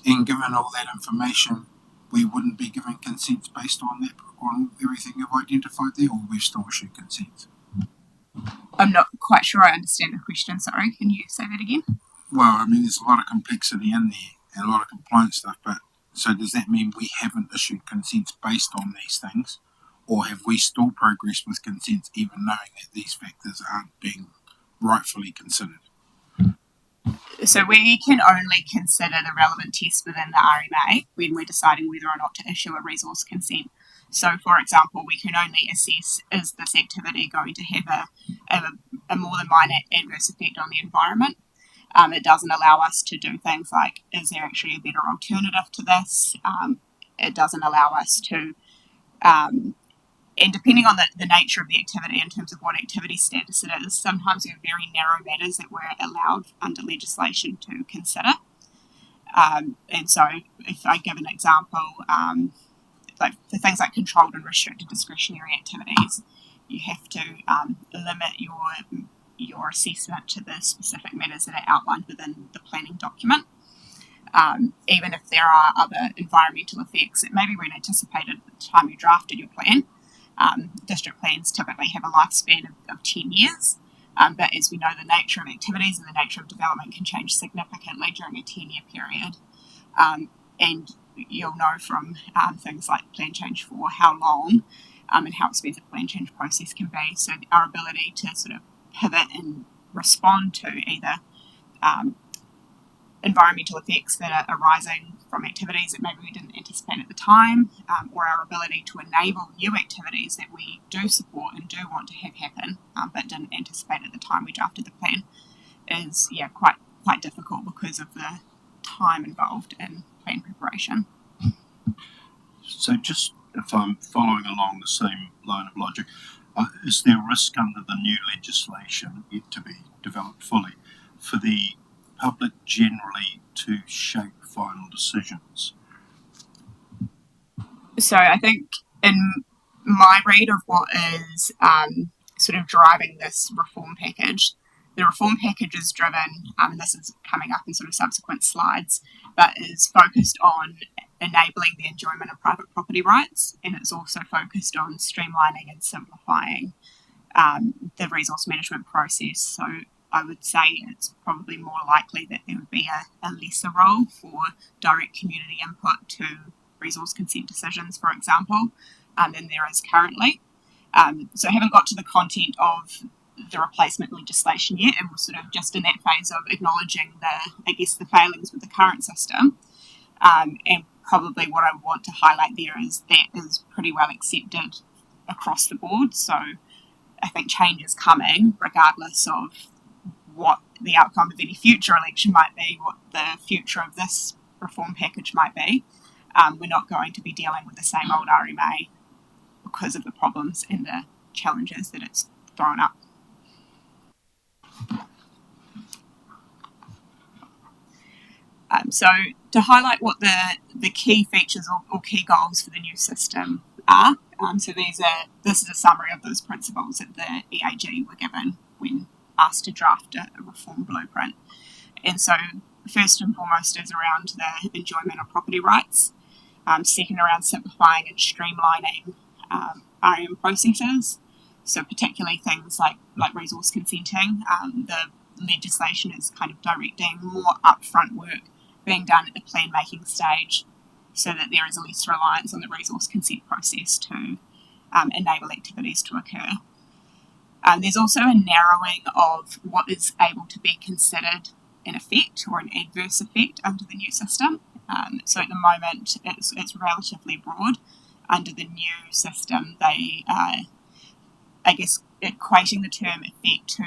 And given all that information, we wouldn't be giving consents based on that, on everything you've identified there, or we still issue consents? I'm not quite sure I understand the question, sorry. Can you say that again? Well, I mean, there's a lot of complexity in there and a lot of compliance stuff, but so does that mean we haven't issued consents based on these things, or have we still progressed with consents even knowing that these factors aren't being rightfully considered? So we can only consider the relevant tests within the RMA when we're deciding whether or not to issue a resource consent. So, for example, we can only assess, is this activity going to have a more than minor adverse effect on the environment? It doesn't allow us to do things like, is there actually a better alternative to this? It doesn't allow us to, and depending on the nature of the activity in terms of what activity status it is, sometimes we have very narrow matters that we're allowed under legislation to consider. And so if I give an example, like for things like controlled and restricted discretionary activities, you have to limit your assessment to the specific matters that are outlined within the planning document. Even if there are other environmental effects that maybe weren't anticipated at the time you drafted your plan. District plans typically have a lifespan of 10 years, but as we know, the nature of activities and the nature of development can change significantly during a 10-year period. And you'll know from things like Plan Change 4 how long and how expensive plan change process can be. So our ability to sort of pivot and respond to either environmental effects that are arising from activities that maybe we didn't anticipate at the time, or our ability to enable new activities that we do support and do want to have happen, but didn't anticipate at the time we drafted the plan, is quite difficult because of the time involved in plan preparation. So just if I'm following along the same line of logic, is there a risk under the new legislation yet to be developed fully for the public generally to shape final decisions? So I think in my read of what is sort of driving this reform package, the reform package is driven, and this is coming up in sort of subsequent slides, but is focused on enabling the enjoyment of private property rights, and it's also focused on streamlining and simplifying the resource management process. So I would say it's probably more likely that there would be a lesser role for direct community input to resource consent decisions, for example, than there is currently. So I haven't got to the content of the replacement legislation yet, and we're sort of just in that phase of acknowledging the failings with the current system. And probably what I want to highlight there is that is pretty well accepted across the board. So I think change is coming regardless of what the outcome of any future election might be, what the future of this reform package might be. We're not going to be dealing with the same old RMA because of the problems and the challenges that it's thrown up. So to highlight what the key features or key goals for the new system are, this is a summary of those principles that the EAG were given when asked to draft a reform blueprint. And so first and foremost is around the enjoyment of property rights, second around simplifying and streamlining RM processes, so particularly things like resource consenting. The legislation is kind of directing more upfront work being done at the plan making stage so that there is less reliance on the resource consent process to enable activities to occur. There's also a narrowing of what is able to be considered an effect or an adverse effect under the new system. So at the moment it's relatively broad. Under the new system, they equating the term effect to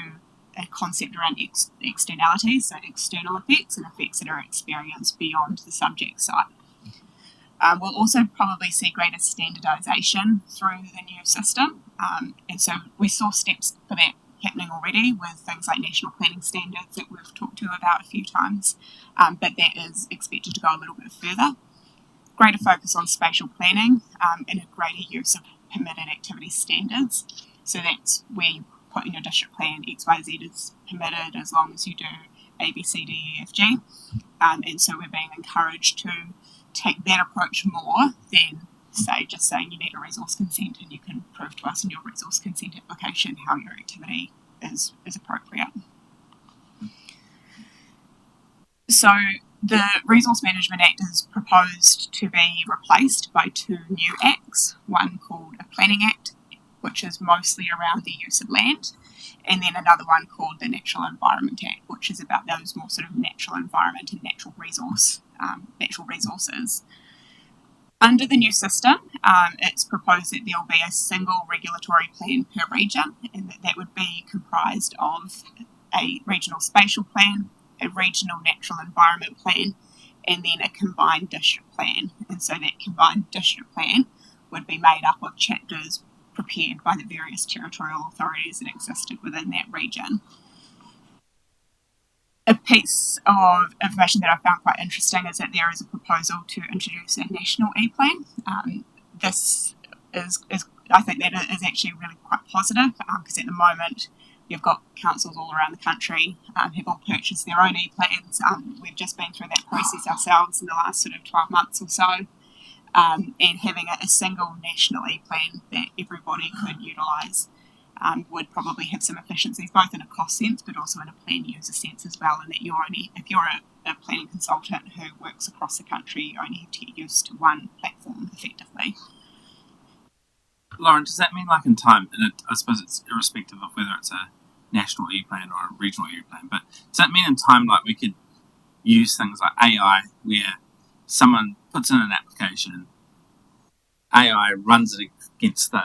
a concept around externalities, so external effects and effects that are experienced beyond the subject site. We'll also probably see greater standardisation through the new system, and so we saw steps for that happening already with things like national planning standards that we've talked to about a few times, but that is expected to go a little bit further. Greater focus on spatial planning and a greater use of permitted activity standards. So that's where you put in your district plan XYZ is permitted as long as you do A, B, C, D, E, F, G. And so we're being encouraged to take that approach more than, say, just saying you need a resource consent and you can prove to us in your resource consent application how your activity is appropriate. So the Resource Management Act is proposed to be replaced by two new acts, one called a Planning Act, which is mostly around the use of land, and then another one called the Natural Environment Act, which is about those more sort of natural environment and natural resources. Under the new system, it's proposed that there will be a single regulatory plan per region, and that would be comprised of a regional spatial plan, a regional natural environment plan, and then a combined district plan. And so that combined district plan would be made up of chapters prepared by the various territorial authorities that existed within that region. A piece of information that I found quite interesting is that there is a proposal to introduce a national e-plan. this is I think that is actually really quite positive, because at the moment you've got councils all around the country have all purchased their own e-plans. We've just been through that process ourselves in the last sort of 12 months or so, and having a single national e-plan that everybody could utilise would probably have some efficiencies, both in a cost sense but also in a plan user sense as well, and that if you're a planning consultant who works across the country, you only have to get used to one platform effectively. Lauren, does that mean like in time, and I suppose it's irrespective of whether it's a national e-plan or a regional e-plan, but does that mean in time like we could use things like AI where someone puts in an application, AI runs it against the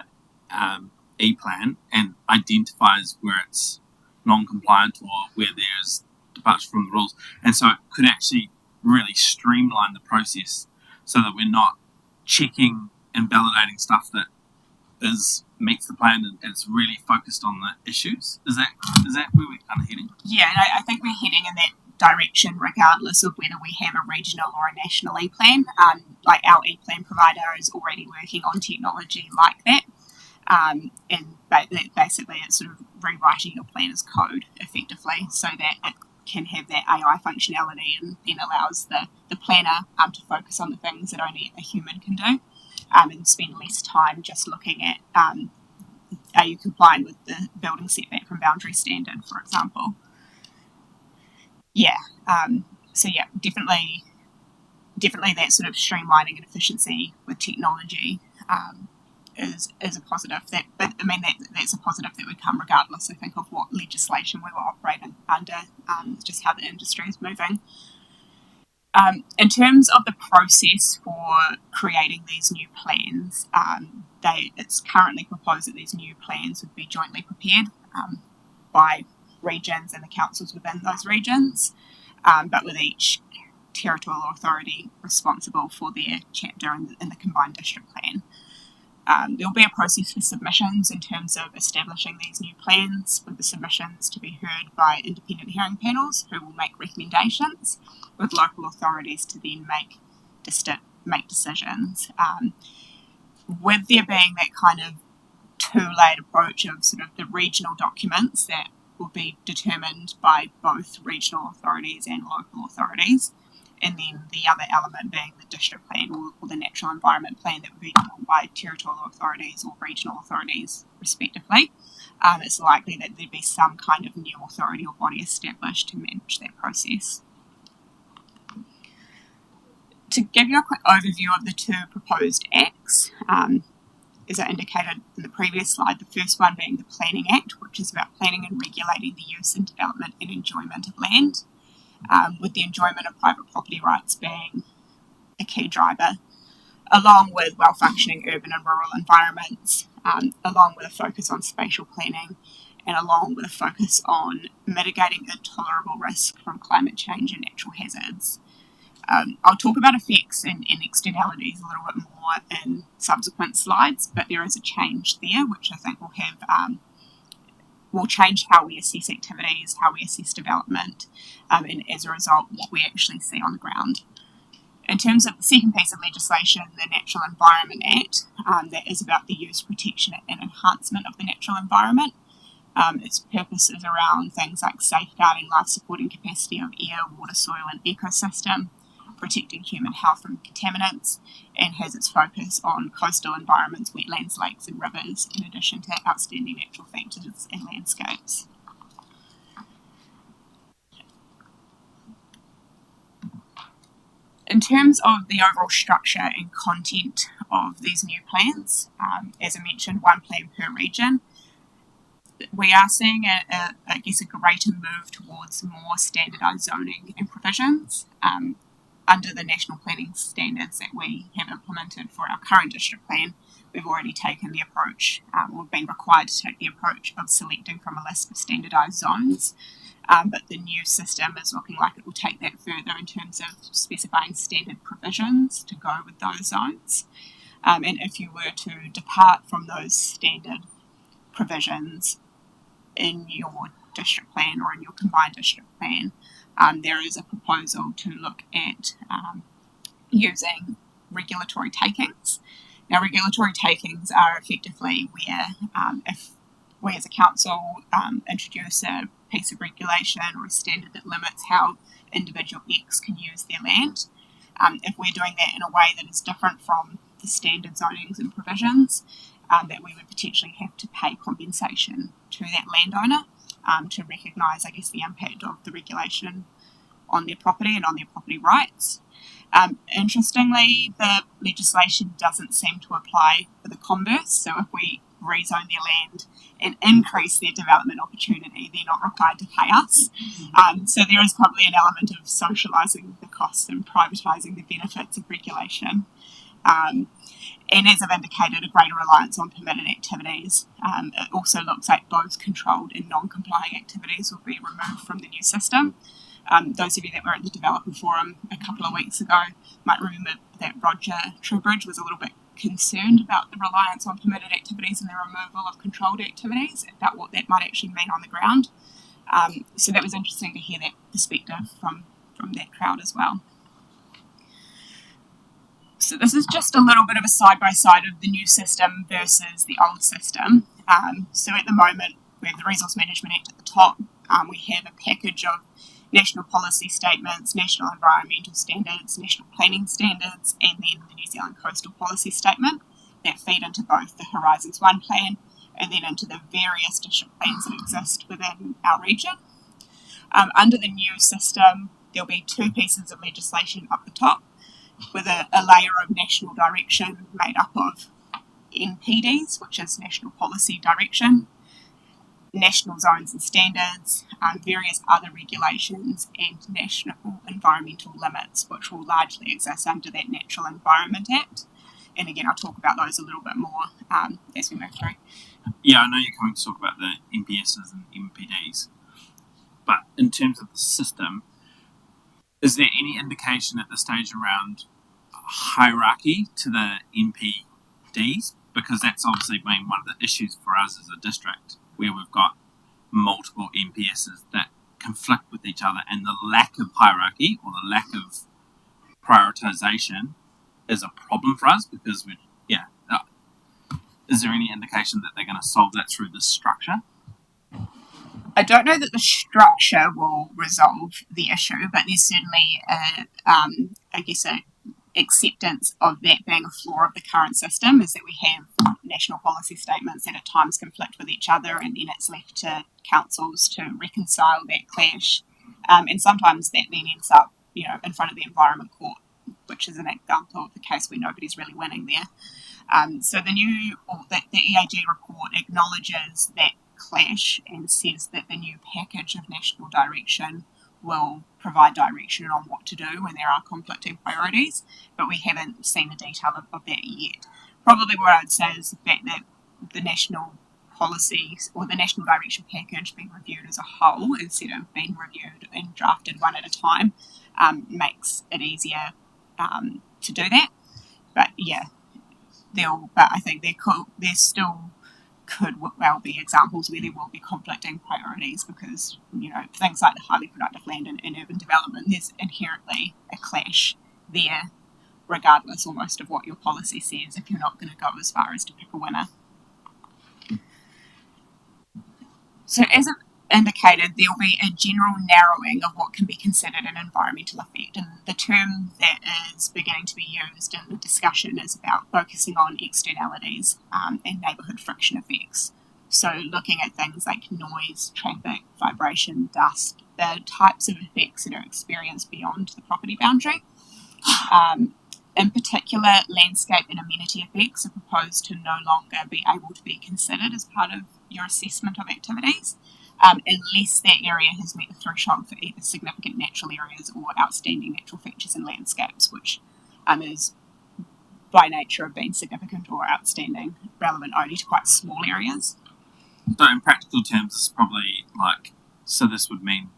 e-plan and identifies where it's non-compliant or where there's departure from the rules, and so it could actually really streamline the process so that we're not checking and validating stuff that meets the plan and it's really focused on the issues. Is that where we're kind of heading? Yeah, and I think we're heading in that direction regardless of whether we have a regional or a national e-plan. Like our e-plan provider is already working on technology like that, and basically it's sort of rewriting your plan as code effectively so that it can have that AI functionality and then allows the planner to focus on the things that only a human can do, and spend less time just looking at are you complying with the building setback from boundary standard, for example. Yeah, so yeah, definitely that sort of streamlining and efficiency with technology is a positive. But I mean that's a positive that would come regardless, I think, of what legislation we were operating under, just how the industry is moving. In terms of the process for creating these new plans, it's currently proposed that these new plans would be jointly prepared by regions and the councils within those regions, but with each territorial authority responsible for their chapter in the combined district plan. There will be a process for submissions in terms of establishing these new plans, with the submissions to be heard by independent hearing panels who will make recommendations, with local authorities to then make decisions. With there being that kind of two-layered approach of sort of the regional documents that will be determined by both regional authorities and local authorities, and then the other element being the district plan or the natural environment plan that would be done by territorial authorities or regional authorities respectively, it's likely that there'd be some kind of new authority or body established to manage that process. To give you a quick overview of the two proposed acts, as I indicated in the previous slide, the first one being the Planning Act, which is about planning and regulating the use and development and enjoyment of land, with the enjoyment of private property rights being a key driver, along with well-functioning urban and rural environments, along with a focus on spatial planning, and along with a focus on mitigating intolerable risk from climate change and natural hazards. I'll talk about effects and externalities a little bit more in subsequent slides, but there is a change there which I think will change how we assess activities, how we assess development, and as a result what we actually see on the ground. In terms of the second piece of legislation, the Natural Environment Act, that is about the use, protection and enhancement of the natural environment. Its purpose is around things like safeguarding life-supporting capacity of air, water, soil and ecosystem, protecting human health from contaminants, and has its focus on coastal environments, wetlands, lakes and rivers, in addition to outstanding natural features and landscapes. In terms of the overall structure and content of these new plans, as I mentioned, one plan per region, we are seeing a greater move towards more standardised zoning and provisions. Under the national planning standards that we have implemented for our current district plan, we've already taken the approach, we've been required to take the approach of selecting from a list of standardised zones, but the new system is looking like it will take that further in terms of specifying standard provisions to go with those zones. And if you were to depart from those standard provisions in your district plan or in your combined district plan, there is a proposal to look at using regulatory takings Now, regulatory takings are effectively where if we as a council introduce a piece of regulation or a standard that limits how individual X can use their land, if we're doing that in a way that is different from the standard zonings and provisions, that we would potentially have to pay compensation to that landowner to recognise, I guess, the impact of the regulation on their property and on their property rights. Interestingly, the legislation doesn't seem to apply for the converse. So if we rezone their land and increase their development opportunity, they're not required to pay us. So there is probably an element of socialising the costs and privatising the benefits of regulation. And as I've indicated, a greater reliance on permitted activities. It also looks like both controlled and non-complying activities will be removed from the new system. Those of you that were at the developer forum a couple of weeks ago might remember that Roger Trubridge was a little bit concerned about the reliance on permitted activities and the removal of controlled activities, about what that might actually mean on the ground. So that was interesting to hear that perspective from that crowd as well. So this is just a little bit of a side-by-side of the new system versus the old system. So at the moment, we have the Resource Management Act at the top. We have a package of national policy statements, national environmental standards, national planning standards, and then the New Zealand Coastal Policy Statement that feed into both the Horizons 1 plan and then into the various district plans that exist within our region. Under the new system, there'll be two pieces of legislation up the top, with a layer of national direction made up of NPDs, which is National Policy Direction, national zones and standards, various other regulations, and national environmental limits, which will largely exist under that Natural Environment Act. And again, I'll talk about those a little bit more as we move through. Yeah, I know you're coming to talk about the NPSs and MPDs, but in terms of the system, is there any indication at this stage around hierarchy to the MPDs? Because that's obviously been one of the issues for us as a district, where we've got multiple MPSs that conflict with each other, and the lack of hierarchy or the lack of prioritisation is a problem for us, because is there any indication that they're going to solve that through this structure? I don't know that the structure will resolve the issue, but there's certainly a acceptance of that being a flaw of the current system, is that we have national policy statements that at times conflict with each other, and then it's left to councils to reconcile that clash. And sometimes that then ends up, in front of the Environment Court, which is an example of the case where nobody's really winning there. So the EAG report acknowledges that clash and says that the new package of national direction will provide direction on what to do when there are conflicting priorities, but we haven't seen the detail of that yet. Probably what I would say is the fact that the national policies or the national direction package being reviewed as a whole instead of being reviewed and drafted one at a time makes it easier to do that. But yeah, I think there still could well be examples where there will be conflicting priorities, because things like the highly productive land and urban development, there's inherently a clash there, regardless almost of what your policy says, if you're not going to go as far as to pick a winner. So as it indicated, there will be a general narrowing of what can be considered an environmental effect, and the term that is beginning to be used in the discussion is about focusing on externalities and neighbourhood friction effects. So looking at things like noise, traffic, vibration, dust, the types of effects that are experienced beyond the property boundary. In particular, landscape and amenity effects are proposed to no longer be able to be considered as part of your assessment of activities, unless that area has met the threshold for either significant natural areas or outstanding natural features and landscapes, which is by nature of being significant or outstanding relevant only to quite small areas. So in practical terms, it's probably so this would mean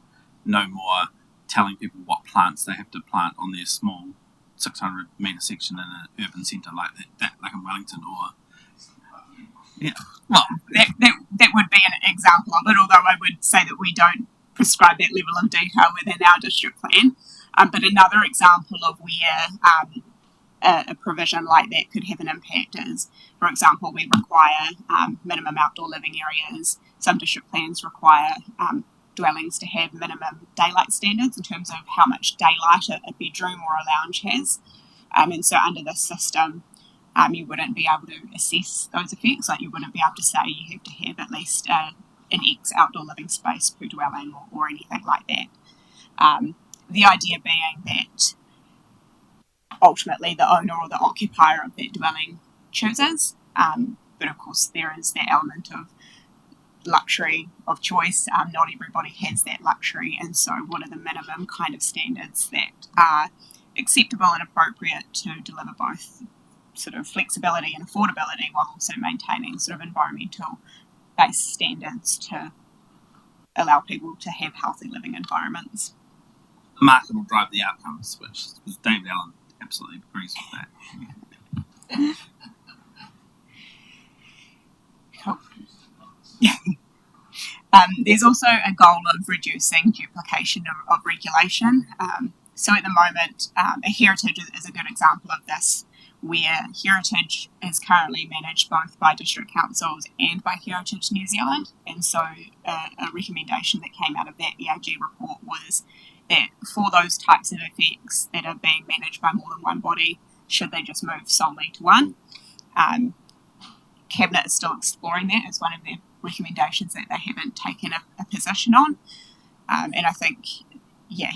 no more telling people what plants they have to plant on their small 600 metre section in an urban centre like that, like in Wellington, or well, that would be an example of it, although I would say that we don't prescribe that level of detail within our district plan. But another example of where a provision like that could have an impact is, for example, we require minimum outdoor living areas. Some district plans require dwellings to have minimum daylight standards in terms of how much daylight a bedroom or a lounge has. And so under this system, you wouldn't be able to assess those effects. Like you wouldn't be able to say you have to have at least an X outdoor living space per dwelling or anything like that. The idea being that ultimately the owner or the occupier of that dwelling chooses. But of course there is that element of luxury of choice. Not everybody has that luxury, and so what are the minimum kind of standards that are acceptable and appropriate to deliver both sort of flexibility and affordability while also maintaining sort of environmental based standards to allow people to have healthy living environments. The market will drive the outcomes, which David Allen absolutely agrees with that. Cool. There's also a goal of reducing duplication of regulation. So at the moment, a heritage is a good example of this, where heritage is currently managed both by district councils and by Heritage New Zealand. And so a recommendation that came out of that EAG report was that for those types of effects that are being managed by more than one body, should they just move solely to one? Cabinet is still exploring that as one of their recommendations that they haven't taken a position on. And I think,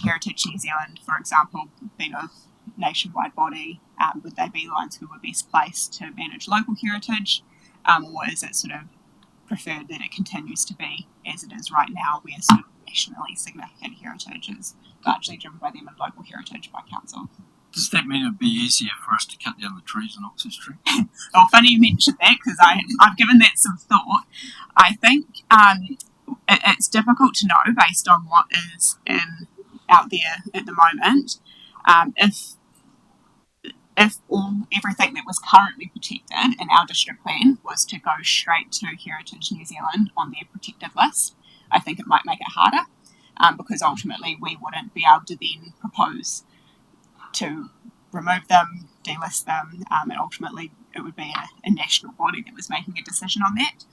Heritage New Zealand, for example, being a nationwide body, would they be the ones who were best placed to manage local heritage? Or is it sort of preferred that it continues to be as it is right now, where sort of nationally significant heritage is largely driven by them and local heritage by council? Does that mean it'd be easier for us to cut down the trees on Oxford Street? Well, funny you mentioned that, because I've given that some thought. I think it's difficult to know based on what is out there at the moment. If everything that was currently protected in our district plan was to go straight to Heritage New Zealand on their protected list, I think it might make it harder, because ultimately we wouldn't be able to then propose to remove them, delist them, and ultimately it would be a national body that was making a decision on that.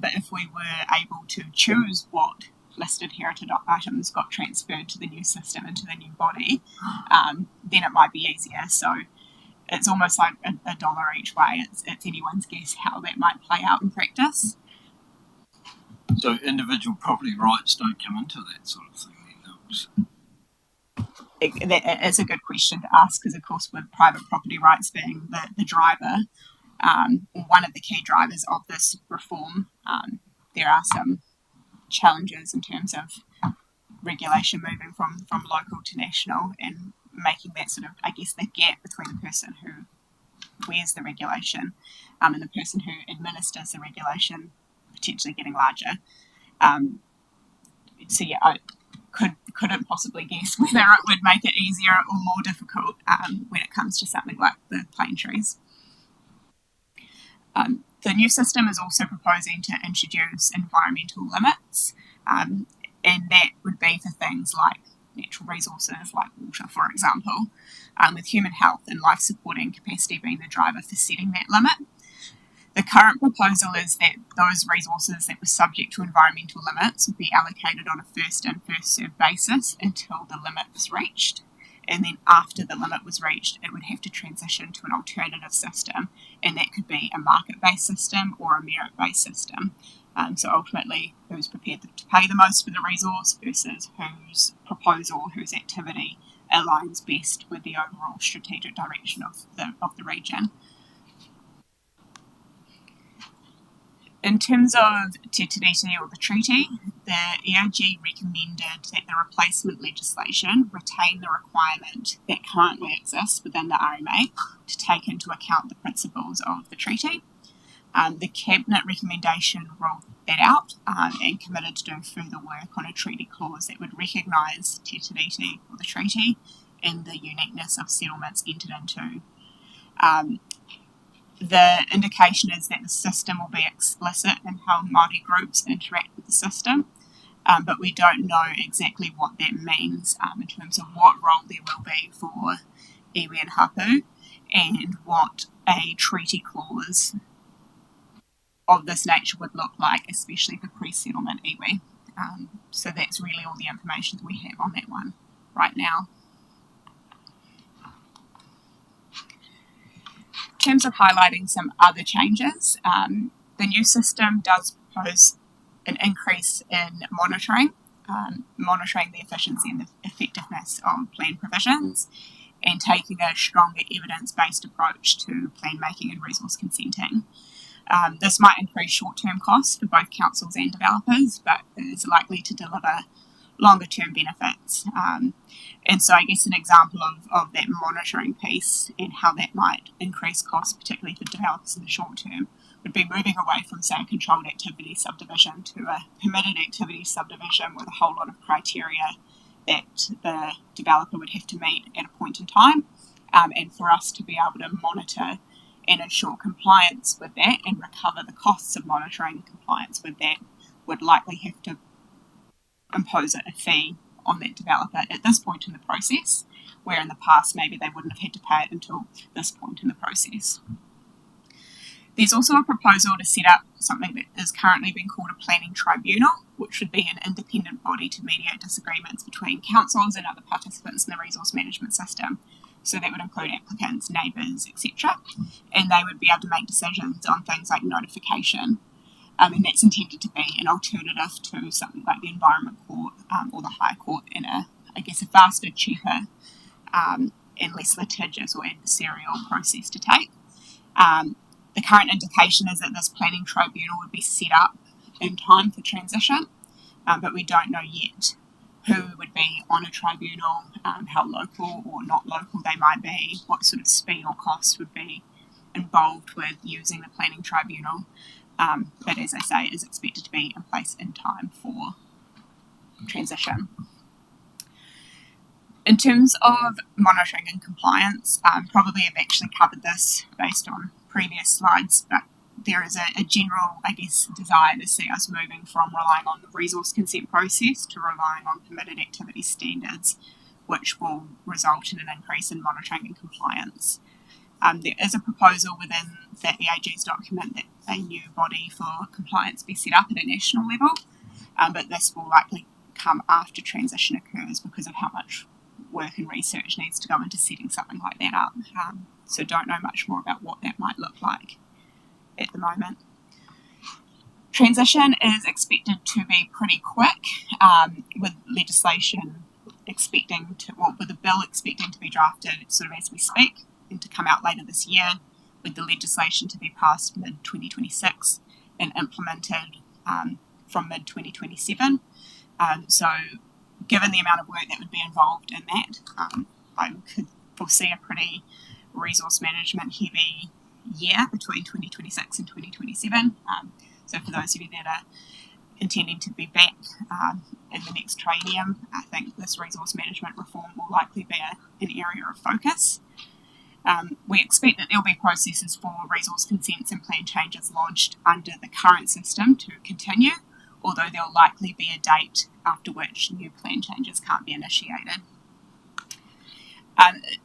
But if we were able to choose what listed heritage items got transferred to the new system and to the new body, then it might be easier. So it's almost like a dollar each way. It's anyone's guess how that might play out in practice. So individual property rights don't come into that sort of thing. It's a good question to ask, because of course with private property rights being the driver, one of the key drivers of this reform, there are some challenges in terms of regulation moving from local to national, and making that sort of, I guess, the gap between the person who wears the regulation and the person who administers the regulation potentially getting larger. I couldn't possibly guess whether it would make it easier or more difficult when it comes to something like the plane trees. The new system is also proposing to introduce environmental limits, and that would be for things like natural resources like water, for example, with human health and life supporting capacity being the driver for setting that limit. The current proposal is that those resources that were subject to environmental limits would be allocated on a first in, first served basis until the limit was reached. And then after the limit was reached, it would have to transition to an alternative system, and that could be a market-based system or a merit-based system. So ultimately, who's prepared to pay the most for the resource versus whose proposal, whose activity aligns best with the overall strategic direction of the region. In terms of Te Tiriti or the treaty, the EAG recommended that the replacement legislation retain the requirement that currently exists within the RMA to take into account the principles of the treaty. The Cabinet recommendation ruled that out and committed to do further work on a treaty clause that would recognise Te Tiriti or the treaty and the uniqueness of settlements entered into. The indication is that the system will be explicit in how Māori groups interact with the system, but we don't know exactly what that means in terms of what role there will be for iwi and hapu, and what a treaty clause of this nature would look like, especially for pre-settlement iwi. So that's really all the information that we have on that one right now. In terms of highlighting some other changes, the new system does propose an increase in monitoring the efficiency and the effectiveness of plan provisions, and taking a stronger evidence-based approach to plan making and resource consenting. This might increase short-term costs for both councils and developers, but is likely to deliver longer-term benefits. And so I guess an example of that monitoring piece and how that might increase costs, particularly for developers in the short term, would be moving away from, say, a controlled activity subdivision to a permitted activity subdivision with a whole lot of criteria that the developer would have to meet at a point in time, and for us to be able to monitor and ensure compliance with that and recover the costs of monitoring compliance with that would likely have to impose a fee on that developer at this point in the process, where in the past maybe they wouldn't have had to pay it until this point in the process. There's also a proposal to set up something that is currently being called a planning tribunal, which would be an independent body to mediate disagreements between councils and other participants in the resource management system. So that would include applicants, neighbours, etc. And they would be able to make decisions on things like notification. And that's intended to be an alternative to something like the Environment Court or the High Court in a faster, cheaper, and less litigious or adversarial process to take. The current indication is that this planning tribunal would be set up in time for transition, but we don't know yet who would be on a tribunal, how local or not local they might be, what sort of speed or cost would be involved with using the planning tribunal. But as I say, it is expected to be in place in time for transition. In terms of monitoring and compliance, probably I've actually covered this based on previous slides, but there is a general, desire to see us moving from relying on the resource consent process to relying on permitted activity standards, which will result in an increase in monitoring and compliance. There is a proposal within the EAG's document that a new body for compliance be set up at a national level, but this will likely come after transition occurs because of how much work and research needs to go into setting something like that up. So don't know much more about what that might look like at the moment. Transition is expected to be pretty quick, with legislation with the bill expecting to be drafted sort of as we speak and to come out later this year, with the legislation to be passed mid-2026 and implemented from mid-2027. So given the amount of work that would be involved in that, I could foresee a pretty resource management heavy year between 2026 and 2027. So for those of you that are intending to be back in the next triennium, I think this resource management reform will likely be an area of focus. We expect that there will be processes for resource consents and plan changes lodged under the current system to continue, although there will likely be a date after which new plan changes can't be initiated.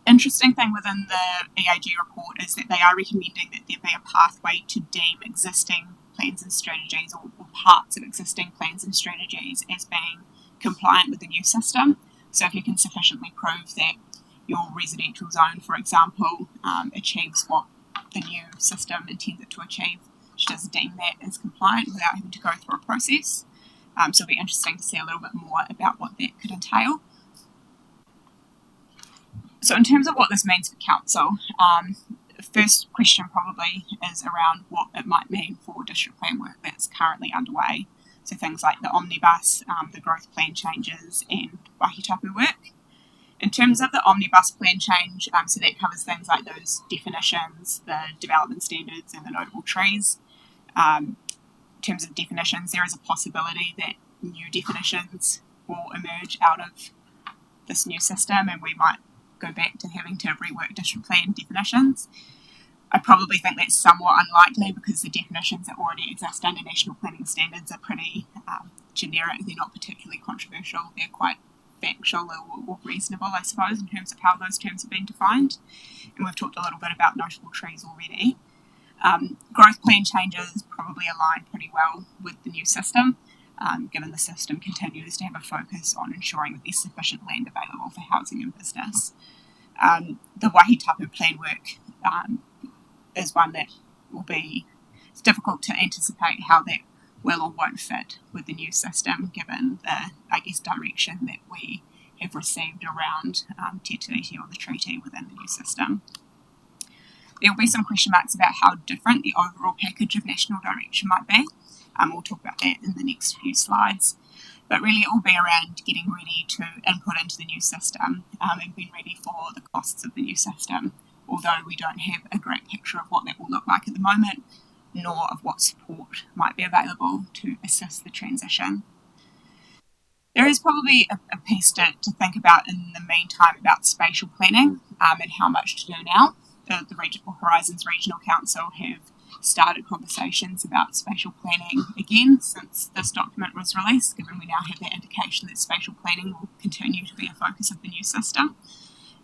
Interesting thing within the EAG report is that they are recommending that there be a pathway to deem existing plans and strategies or parts of existing plans and strategies as being compliant with the new system. So if you can sufficiently prove that your residential zone, for example, achieves what the new system intends it to achieve, which does deem that as compliant without having to go through a process. So it'll be interesting to see a little bit more about what that could entail. So in terms of what this means for council, the first question probably is around what it might mean for district plan work that's currently underway. So things like the omnibus, the growth plan changes and wahitapu work. In terms of the omnibus plan change, so that covers things like those definitions, the development standards and the notable trees. In terms of definitions, there is a possibility that new definitions will emerge out of this new system and we might go back to having to rework district plan definitions. I probably think that's somewhat unlikely because the definitions that already exist under national planning standards are pretty generic. They're not particularly controversial. They're quite factual or reasonable, I suppose, in terms of how those terms have been defined. And we've talked a little bit about notable trees already. Growth plan changes probably align pretty well with the new system, given the system continues to have a focus on ensuring that there's sufficient land available for housing and business. The Waihi Tapu plan work is one that will be, it's difficult to anticipate how that will or won't fit with the new system, given the, I guess, direction that we have received around Te Tiriti or the treaty within the new system. There will be some question marks about how different the overall package of national direction might be. We'll talk about that in the next few slides. But really it will be around getting ready to input into the new system and being ready for the costs of the new system, although we don't have a great picture of what that will look like at the moment, nor of what support might be available to assist the transition. There is probably a piece to think about in the meantime about spatial planning and how much to do now. The Regional Horizons Regional Council have started conversations about spatial planning again since this document was released, given we now have that indication that spatial planning will continue to be a focus of the new system.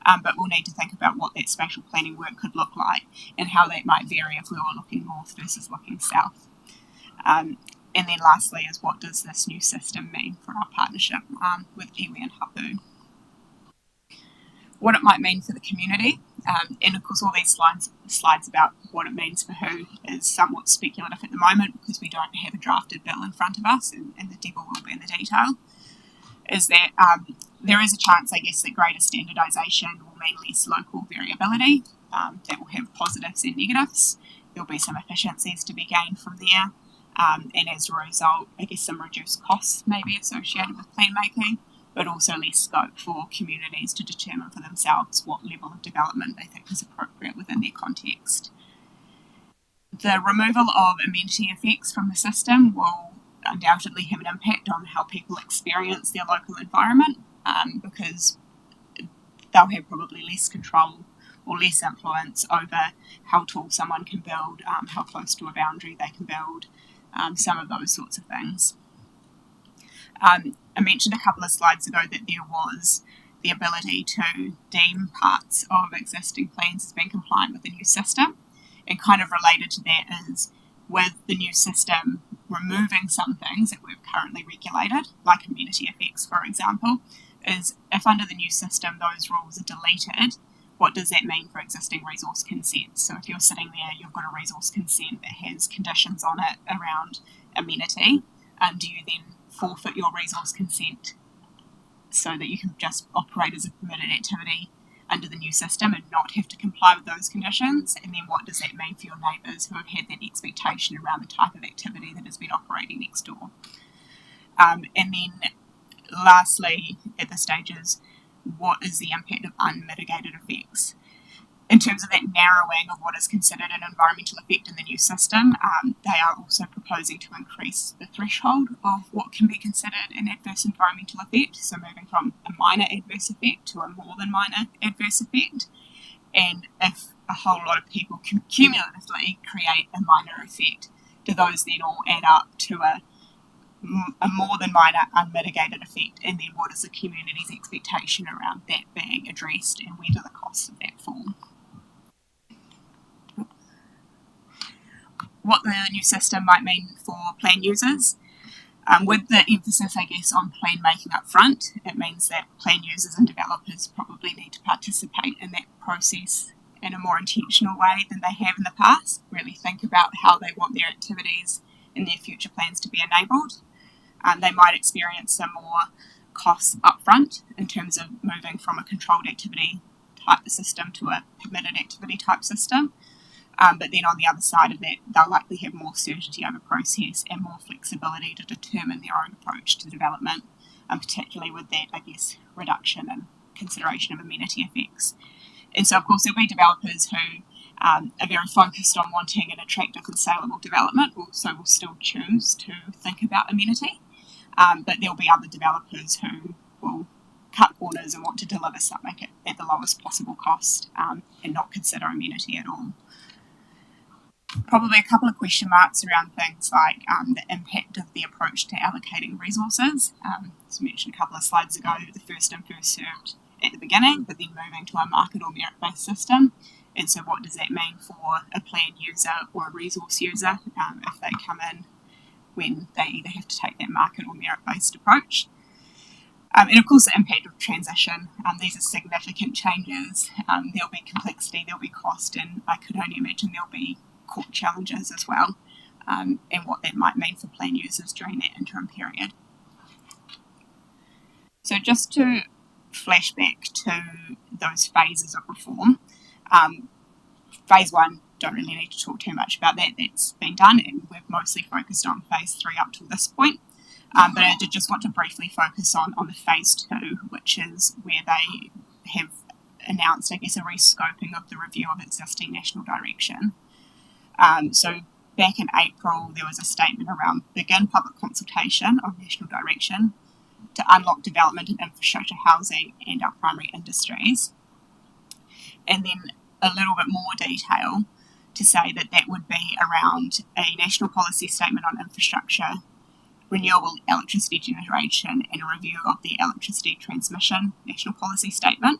But we'll need to think about what that spatial planning work could look like and how that might vary if we were looking north versus looking south. And then lastly is, what does this new system mean for our partnership with iwi and hapu? What it might mean for the community, and of course all these slides about what it means for who is somewhat speculative at the moment because we don't have a drafted bill in front of us and the devil will be in the detail, is that there is a chance, I guess, that greater standardisation will mean less local variability. That will have positives and negatives. There'll be some efficiencies to be gained from there, and as a result, I guess some reduced costs may be associated with plan making, but also less scope for communities to determine for themselves what level of development they think is appropriate within their context. The removal of amenity effects from the system will undoubtedly have an impact on how people experience their local environment, because they'll have probably less control or less influence over how tall someone can build, how close to a boundary they can build, some of those sorts of things. I mentioned a couple of slides ago that there was the ability to deem parts of existing plans as being compliant with the new system, and kind of related to that is, with the new system removing some things that we've currently regulated, like amenity effects, for example, is if under the new system those rules are deleted, what does that mean for existing resource consent? So if you're sitting there, you've got a resource consent that has conditions on it around amenity, do you then forfeit your resource consent so that you can just operate as a permitted activity under the new system and not have to comply with those conditions? And then what does that mean for your neighbours who have had that expectation around the type of activity that has been operating next door? And then lastly, at this stage is, what is the impact of unmitigated effects? In terms of that narrowing of what is considered an environmental effect in the new system, they are also proposing to increase the threshold of what can be considered an adverse environmental effect, so moving from a minor adverse effect to a more than minor adverse effect. And if a whole lot of people cumulatively create a minor effect, do those then all add up to a more than minor unmitigated effect? And then what is the community's expectation around that being addressed, and where do the costs of that fall? What the new system might mean for plan users. With the emphasis, I guess, on plan making up front, it means that plan users and developers probably need to participate in that process in a more intentional way than they have in the past, really think about how they want their activities and their future plans to be enabled. They might experience some more costs upfront in terms of moving from a controlled activity type system to a permitted activity type system. But then on the other side of that, they'll likely have more certainty over process and more flexibility to determine their own approach to development, particularly with that, I guess, reduction and consideration of amenity effects. And so, of course, there'll be developers who are very focused on wanting an attractive and saleable development, so will still choose to think about amenity. But there'll be other developers who will cut corners and want to deliver something at the lowest possible cost and not consider amenity at all. probably a couple of question marks around things like the impact of the approach to allocating resources. As mentioned a couple of slides ago, the first in, first served at the beginning, but then moving to a market or merit-based system. And so what does that mean for a plan user or a resource user if they come in when they either have to take that market or merit-based approach? And of course the impact of transition. These are significant changes. There'll be complexity, there'll be cost, and I could only imagine there'll be court challenges as well, and what that might mean for plan users during that interim period. So just to flash back to those phases of reform, phase 1, don't really need to talk too much about that, that's been done, and we've mostly focused on phase 3 up to this point. But I did just want to briefly focus on the phase 2, which is where they have announced, I guess, a rescoping of the review of existing national direction. So back in April, there was a statement around begin public consultation on national direction to unlock development in infrastructure, housing, and our primary industries. And then a little bit more detail to say that that would be around a national policy statement on infrastructure, renewable electricity generation, and a review of the electricity transmission national policy statement.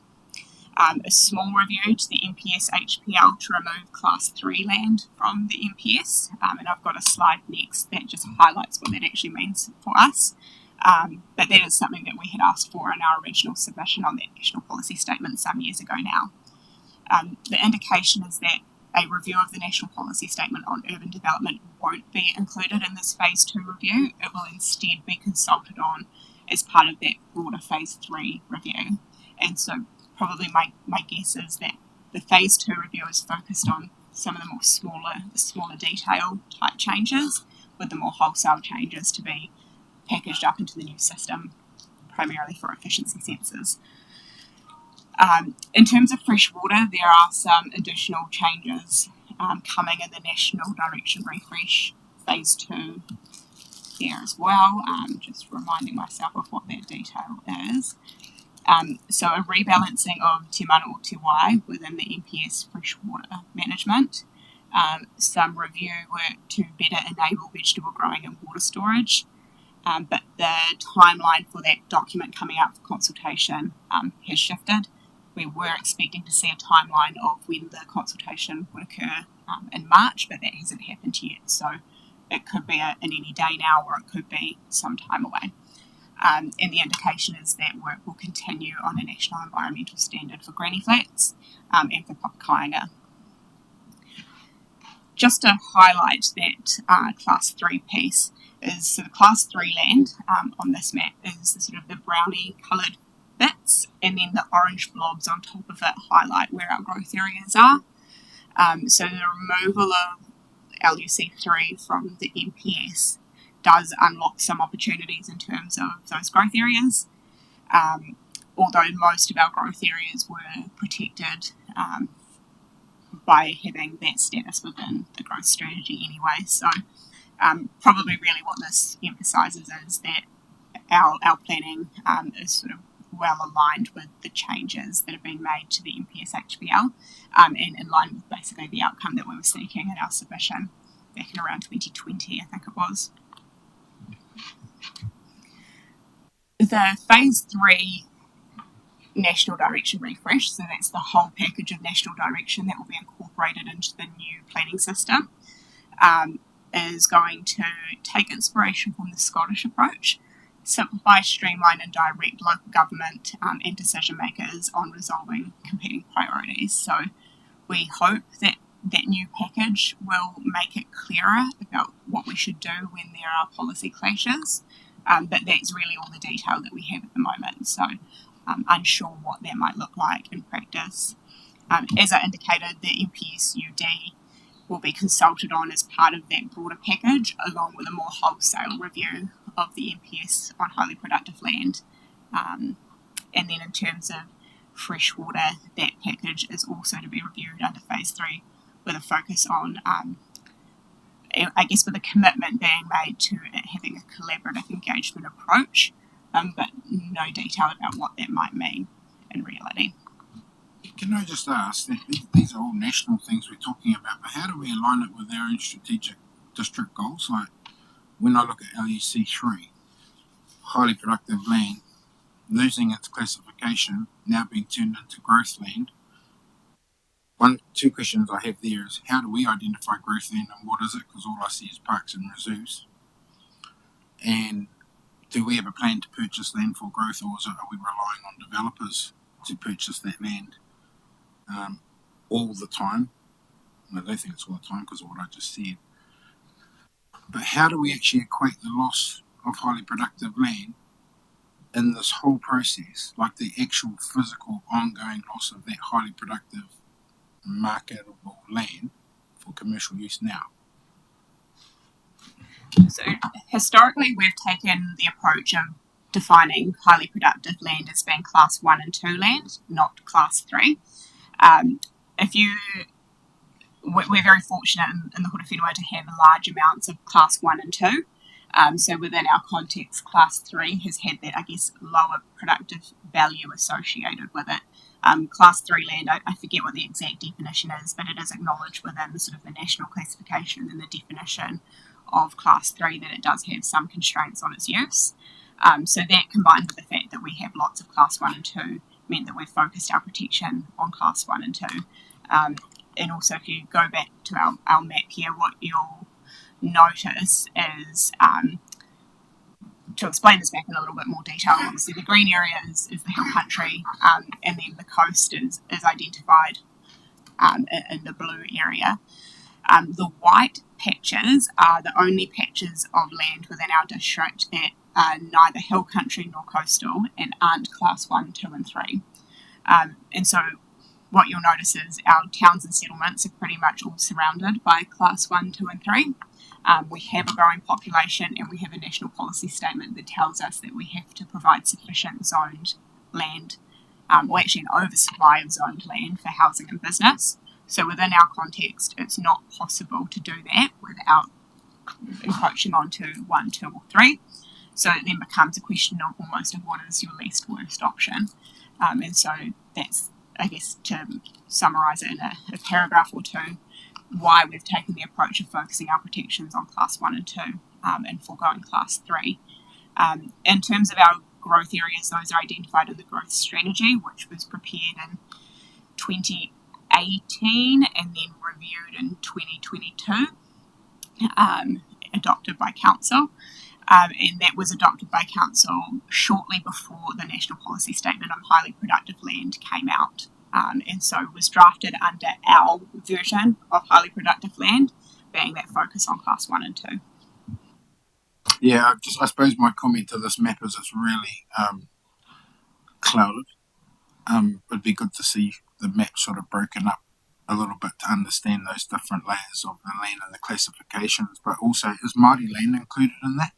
A small review to the MPS HPL to remove Class 3 land from the MPS, and I've got a slide next that just highlights what that actually means for us. But that is something that we had asked for in our original submission on that national policy statement some years ago now. The indication is that a review of the national policy statement on urban development won't be included in this phase 2 review. It will instead be consulted on as part of that broader phase 3 review. And so probably my guess is that the phase 2 review is focused on some of the smaller detail type changes, with the more wholesale changes to be packaged up into the new system, primarily for efficiency senses. In terms of fresh water, there are some additional changes coming in the National Direction Refresh Phase 2 there as well. Just reminding myself of what that detail is. So a rebalancing of Te Mana o Te Wai within the MPS freshwater management, some review work to better enable vegetable growing and water storage, but the timeline for that document coming out for consultation has shifted. We were expecting to see a timeline of when the consultation would occur in March, but that hasn't happened yet. So it could be in any day now, or it could be some time away. And the indication is that work will continue on a national environmental standard for granny flats and for Papakainga. Just to highlight that Class 3 piece is, so the Class 3 land on this map is the sort of the brownie coloured bits, and then the orange blobs on top of it highlight where our growth areas are. So the removal of LUC3 from the MPS does unlock some opportunities in terms of those growth areas, although most of our growth areas were protected by having that status within the growth strategy anyway. So probably really what this emphasises is that our planning is sort of well aligned with the changes that have been made to the MPS HPL and in line with basically the outcome that we were seeking in our submission back in around 2020, I think it was. The Phase 3 National Direction Refresh, so that's the whole package of national direction that will be incorporated into the new planning system, is going to take inspiration from the Scottish approach, simplify, streamline and direct local government and decision makers on resolving competing priorities. So we hope that that new package will make it clearer about what we should do when there are policy clashes, but that's really all the detail that we have at the moment, so I'm unsure what that might look like in practice. As I indicated, the MPS UD will be consulted on as part of that broader package, along with a more wholesale review of the MPS on highly productive land. And then in terms of freshwater, that package is also to be reviewed under Phase 3 with a focus on, I guess, with a commitment being made to it having a collaborative engagement approach, but no detail about what that might mean in reality. Can I just ask, these are all national things we're talking about, but how do we align it with our own strategic district goals? Like, when I look at LUC 3, highly productive land, losing its classification, now being turned into growth land. Two questions I have there is, how do we identify growth land and what is it? Because all I see is parks and reserves. And do we have a plan to purchase land for growth, or are we relying on developers to purchase that land all the time? And I don't think it's all the time because of what I just said. But how do we actually equate the loss of highly productive land in this whole process, like the actual physical ongoing loss of that highly productive marketable land for commercial use now? So historically, we've taken the approach of defining highly productive land as being class 1 and 2 land, not class 3. We're very fortunate in the Hurewhenua to have large amounts of class 1 and 2. So within our context, class 3 has had that, I guess, lower productive value associated with it. Class 3 land, I forget what the exact definition is, but it is acknowledged within the sort of the national classification and the definition of class 3 that it does have some constraints on its use. So that, combined with the fact that we have lots of class 1 and 2, meant that we've focused our protection on class 1 and 2. And also, if you go back to our map here, what you'll notice is, to explain this map in a little bit more detail, obviously the green area is the hill country, and then the coast is identified in the blue area. The white patches are the only patches of land within our district that are neither hill country nor coastal and aren't class 1, 2 and 3. And so what you'll notice is our towns and settlements are pretty much all surrounded by class 1, 2 and 3. We have a growing population and we have a national policy statement that tells us that we have to provide sufficient zoned land, or actually an oversupply of zoned land for housing and business. So within our context, it's not possible to do that without encroaching onto 1, 2 or 3. So it then becomes a question of almost of what is your least worst option. And so that's, I guess, to summarise it in a paragraph or two, why we've taken the approach of focusing our protections on class 1 and 2 and foregoing class 3. In terms of our growth areas, those are identified in the growth strategy, which was prepared in 2018 and then reviewed in 2022, adopted by Council. And that was adopted by Council shortly before the National Policy Statement on Highly Productive Land came out. And so was drafted under our version of highly productive land, being that focus on class 1 and 2. Yeah, I suppose my comment to this map is it's really clouded. It'd be good to see the map sort of broken up a little bit to understand those different layers of the land and the classifications, but also, is Māori land included in that?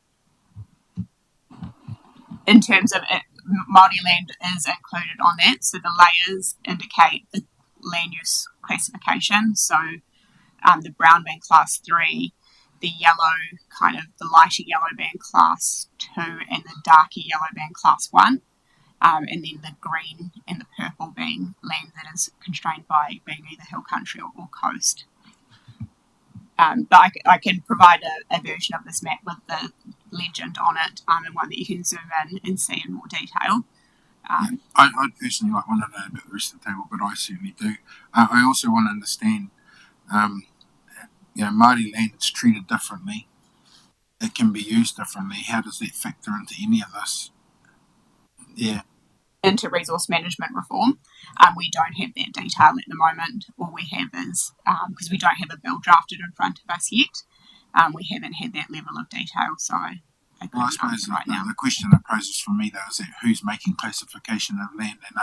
In terms of it, Māori land is included on that, so the layers indicate the land use classification. So the brown being class 3, the yellow, the lighter yellow being class 2, and the darker yellow being class 1, and then the green and the purple being land that is constrained by being either hill country or coast. But I can provide a version of this map with the legend on it, and one that you can zoom in and see in more detail. I'd personally like one to know about the rest of the table, but I certainly do. I also want to understand, Māori land is treated differently. It can be used differently. How does that factor into any of this? Yeah. Into resource management reform. We don't have that detail at the moment. All we have is, because we don't have a bill drafted in front of us yet, we haven't had that level of detail, so I suppose right now. The question that poses for me, though, is that who's making classification of land and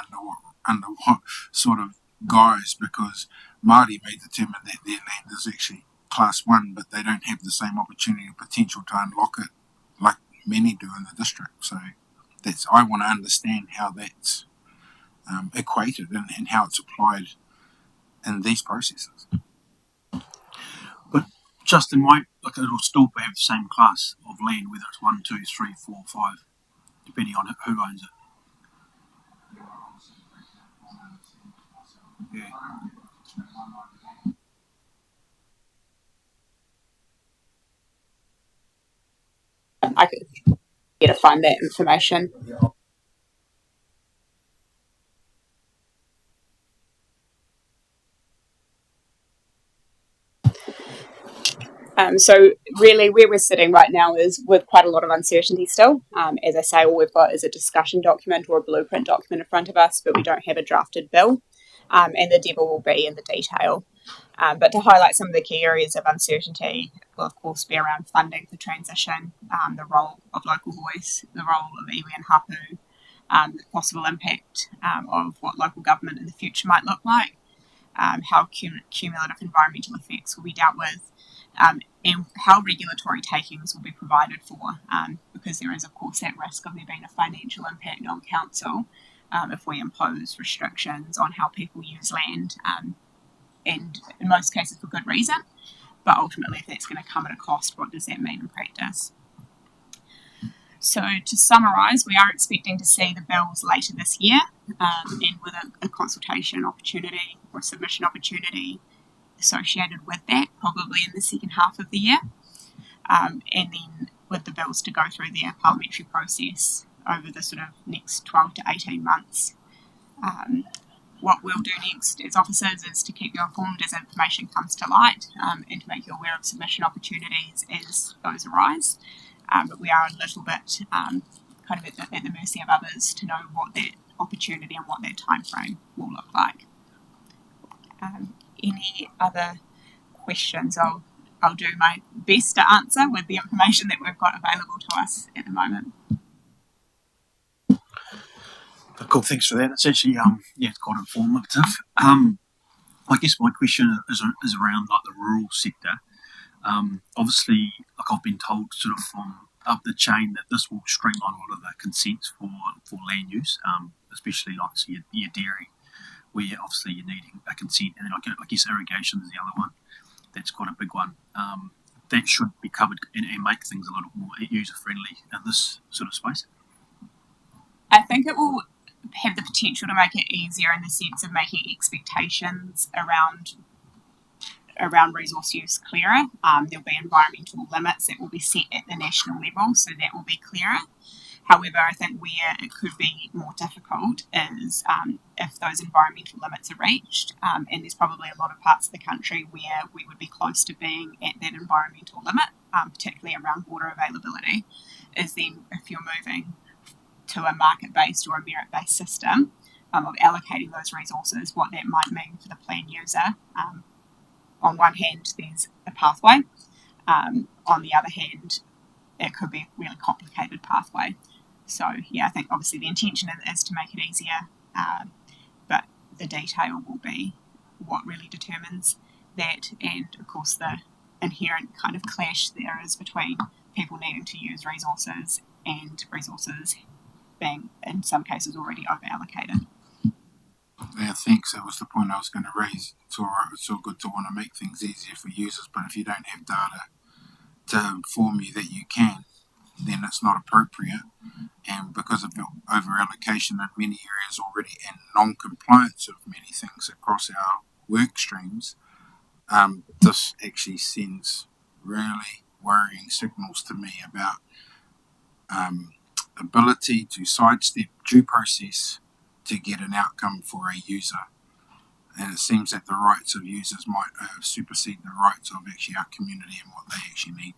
under what sort of guise? Because Māori may determine that their land is actually class 1, but they don't have the same opportunity or potential to unlock it like many do in the district. So I want to understand how that's equated and how it's applied in these processes. But Justin, it'll still have the same class of land, whether it's 1, 2, 3, 4, 5, depending on who owns it. Yeah. I could get to find that information. So really where we're sitting right now is with quite a lot of uncertainty still. As I say, all we've got is a discussion document or a blueprint document in front of us, but we don't have a drafted bill. And the devil will be in the detail. But to highlight some of the key areas of uncertainty will of course be around funding for transition, the role of local voice, the role of iwi and hapu, the possible impact of what local government in the future might look like, how cumulative environmental effects will be dealt with, and how regulatory takings will be provided for, because there is, of course, that risk of there being a financial impact on council if we impose restrictions on how people use land, and in most cases for good reason. But ultimately, if that's going to come at a cost, what does that mean in practice? So to summarise, we are expecting to see the bills later this year, and with a consultation opportunity or a submission opportunity associated with that, probably in the second half of the year, and then with the bills to go through their parliamentary process over the sort of next 12 to 18 months. What we'll do next as officers is to keep you informed as information comes to light, and to make you aware of submission opportunities as those arise. But we are a little bit kind of at the mercy of others to know what that opportunity and what that time frame will look like. Any other questions? I'll do my best to answer with the information that we've got available to us at the moment. Cool, thanks for that. It's actually it's quite informative. I guess my question is around like the rural sector. Obviously, like I've been told sort of from up the chain that this will streamline a lot of the consents for land use, especially like so your dairy, where obviously you're needing a consent, and then I guess irrigation is the other one. That's quite a big one. That should be covered and make things a little more user friendly in this sort of space. I think it will have the potential to make it easier in the sense of making expectations around resource use clearer. There'll be environmental limits that will be set at the national level, so that will be clearer. However, I think where it could be more difficult is if those environmental limits are reached, and there's probably a lot of parts of the country where we would be close to being at that environmental limit, particularly around water availability, is then if you're moving to a market-based or a merit-based system of allocating those resources, what that might mean for the plan user. On one hand, there's a pathway. On the other hand, it could be a really complicated pathway. So, yeah, I think obviously the intention is to make it easier, but the detail will be what really determines that, and of course the inherent kind of clash there is between people needing to use resources and resources being, in some cases, already over-allocated. Yeah, thanks. That was the point I was going to raise. It's all right. It's all good to want to make things easier for users, but if you don't have data to inform you that you can, then it's not appropriate. And because of the over-allocation in many areas already and non-compliance of many things across our work streams, this actually sends really worrying signals to me about ability to sidestep due process to get an outcome for a user. And it seems that the rights of users might supersede the rights of actually our community and what they actually need.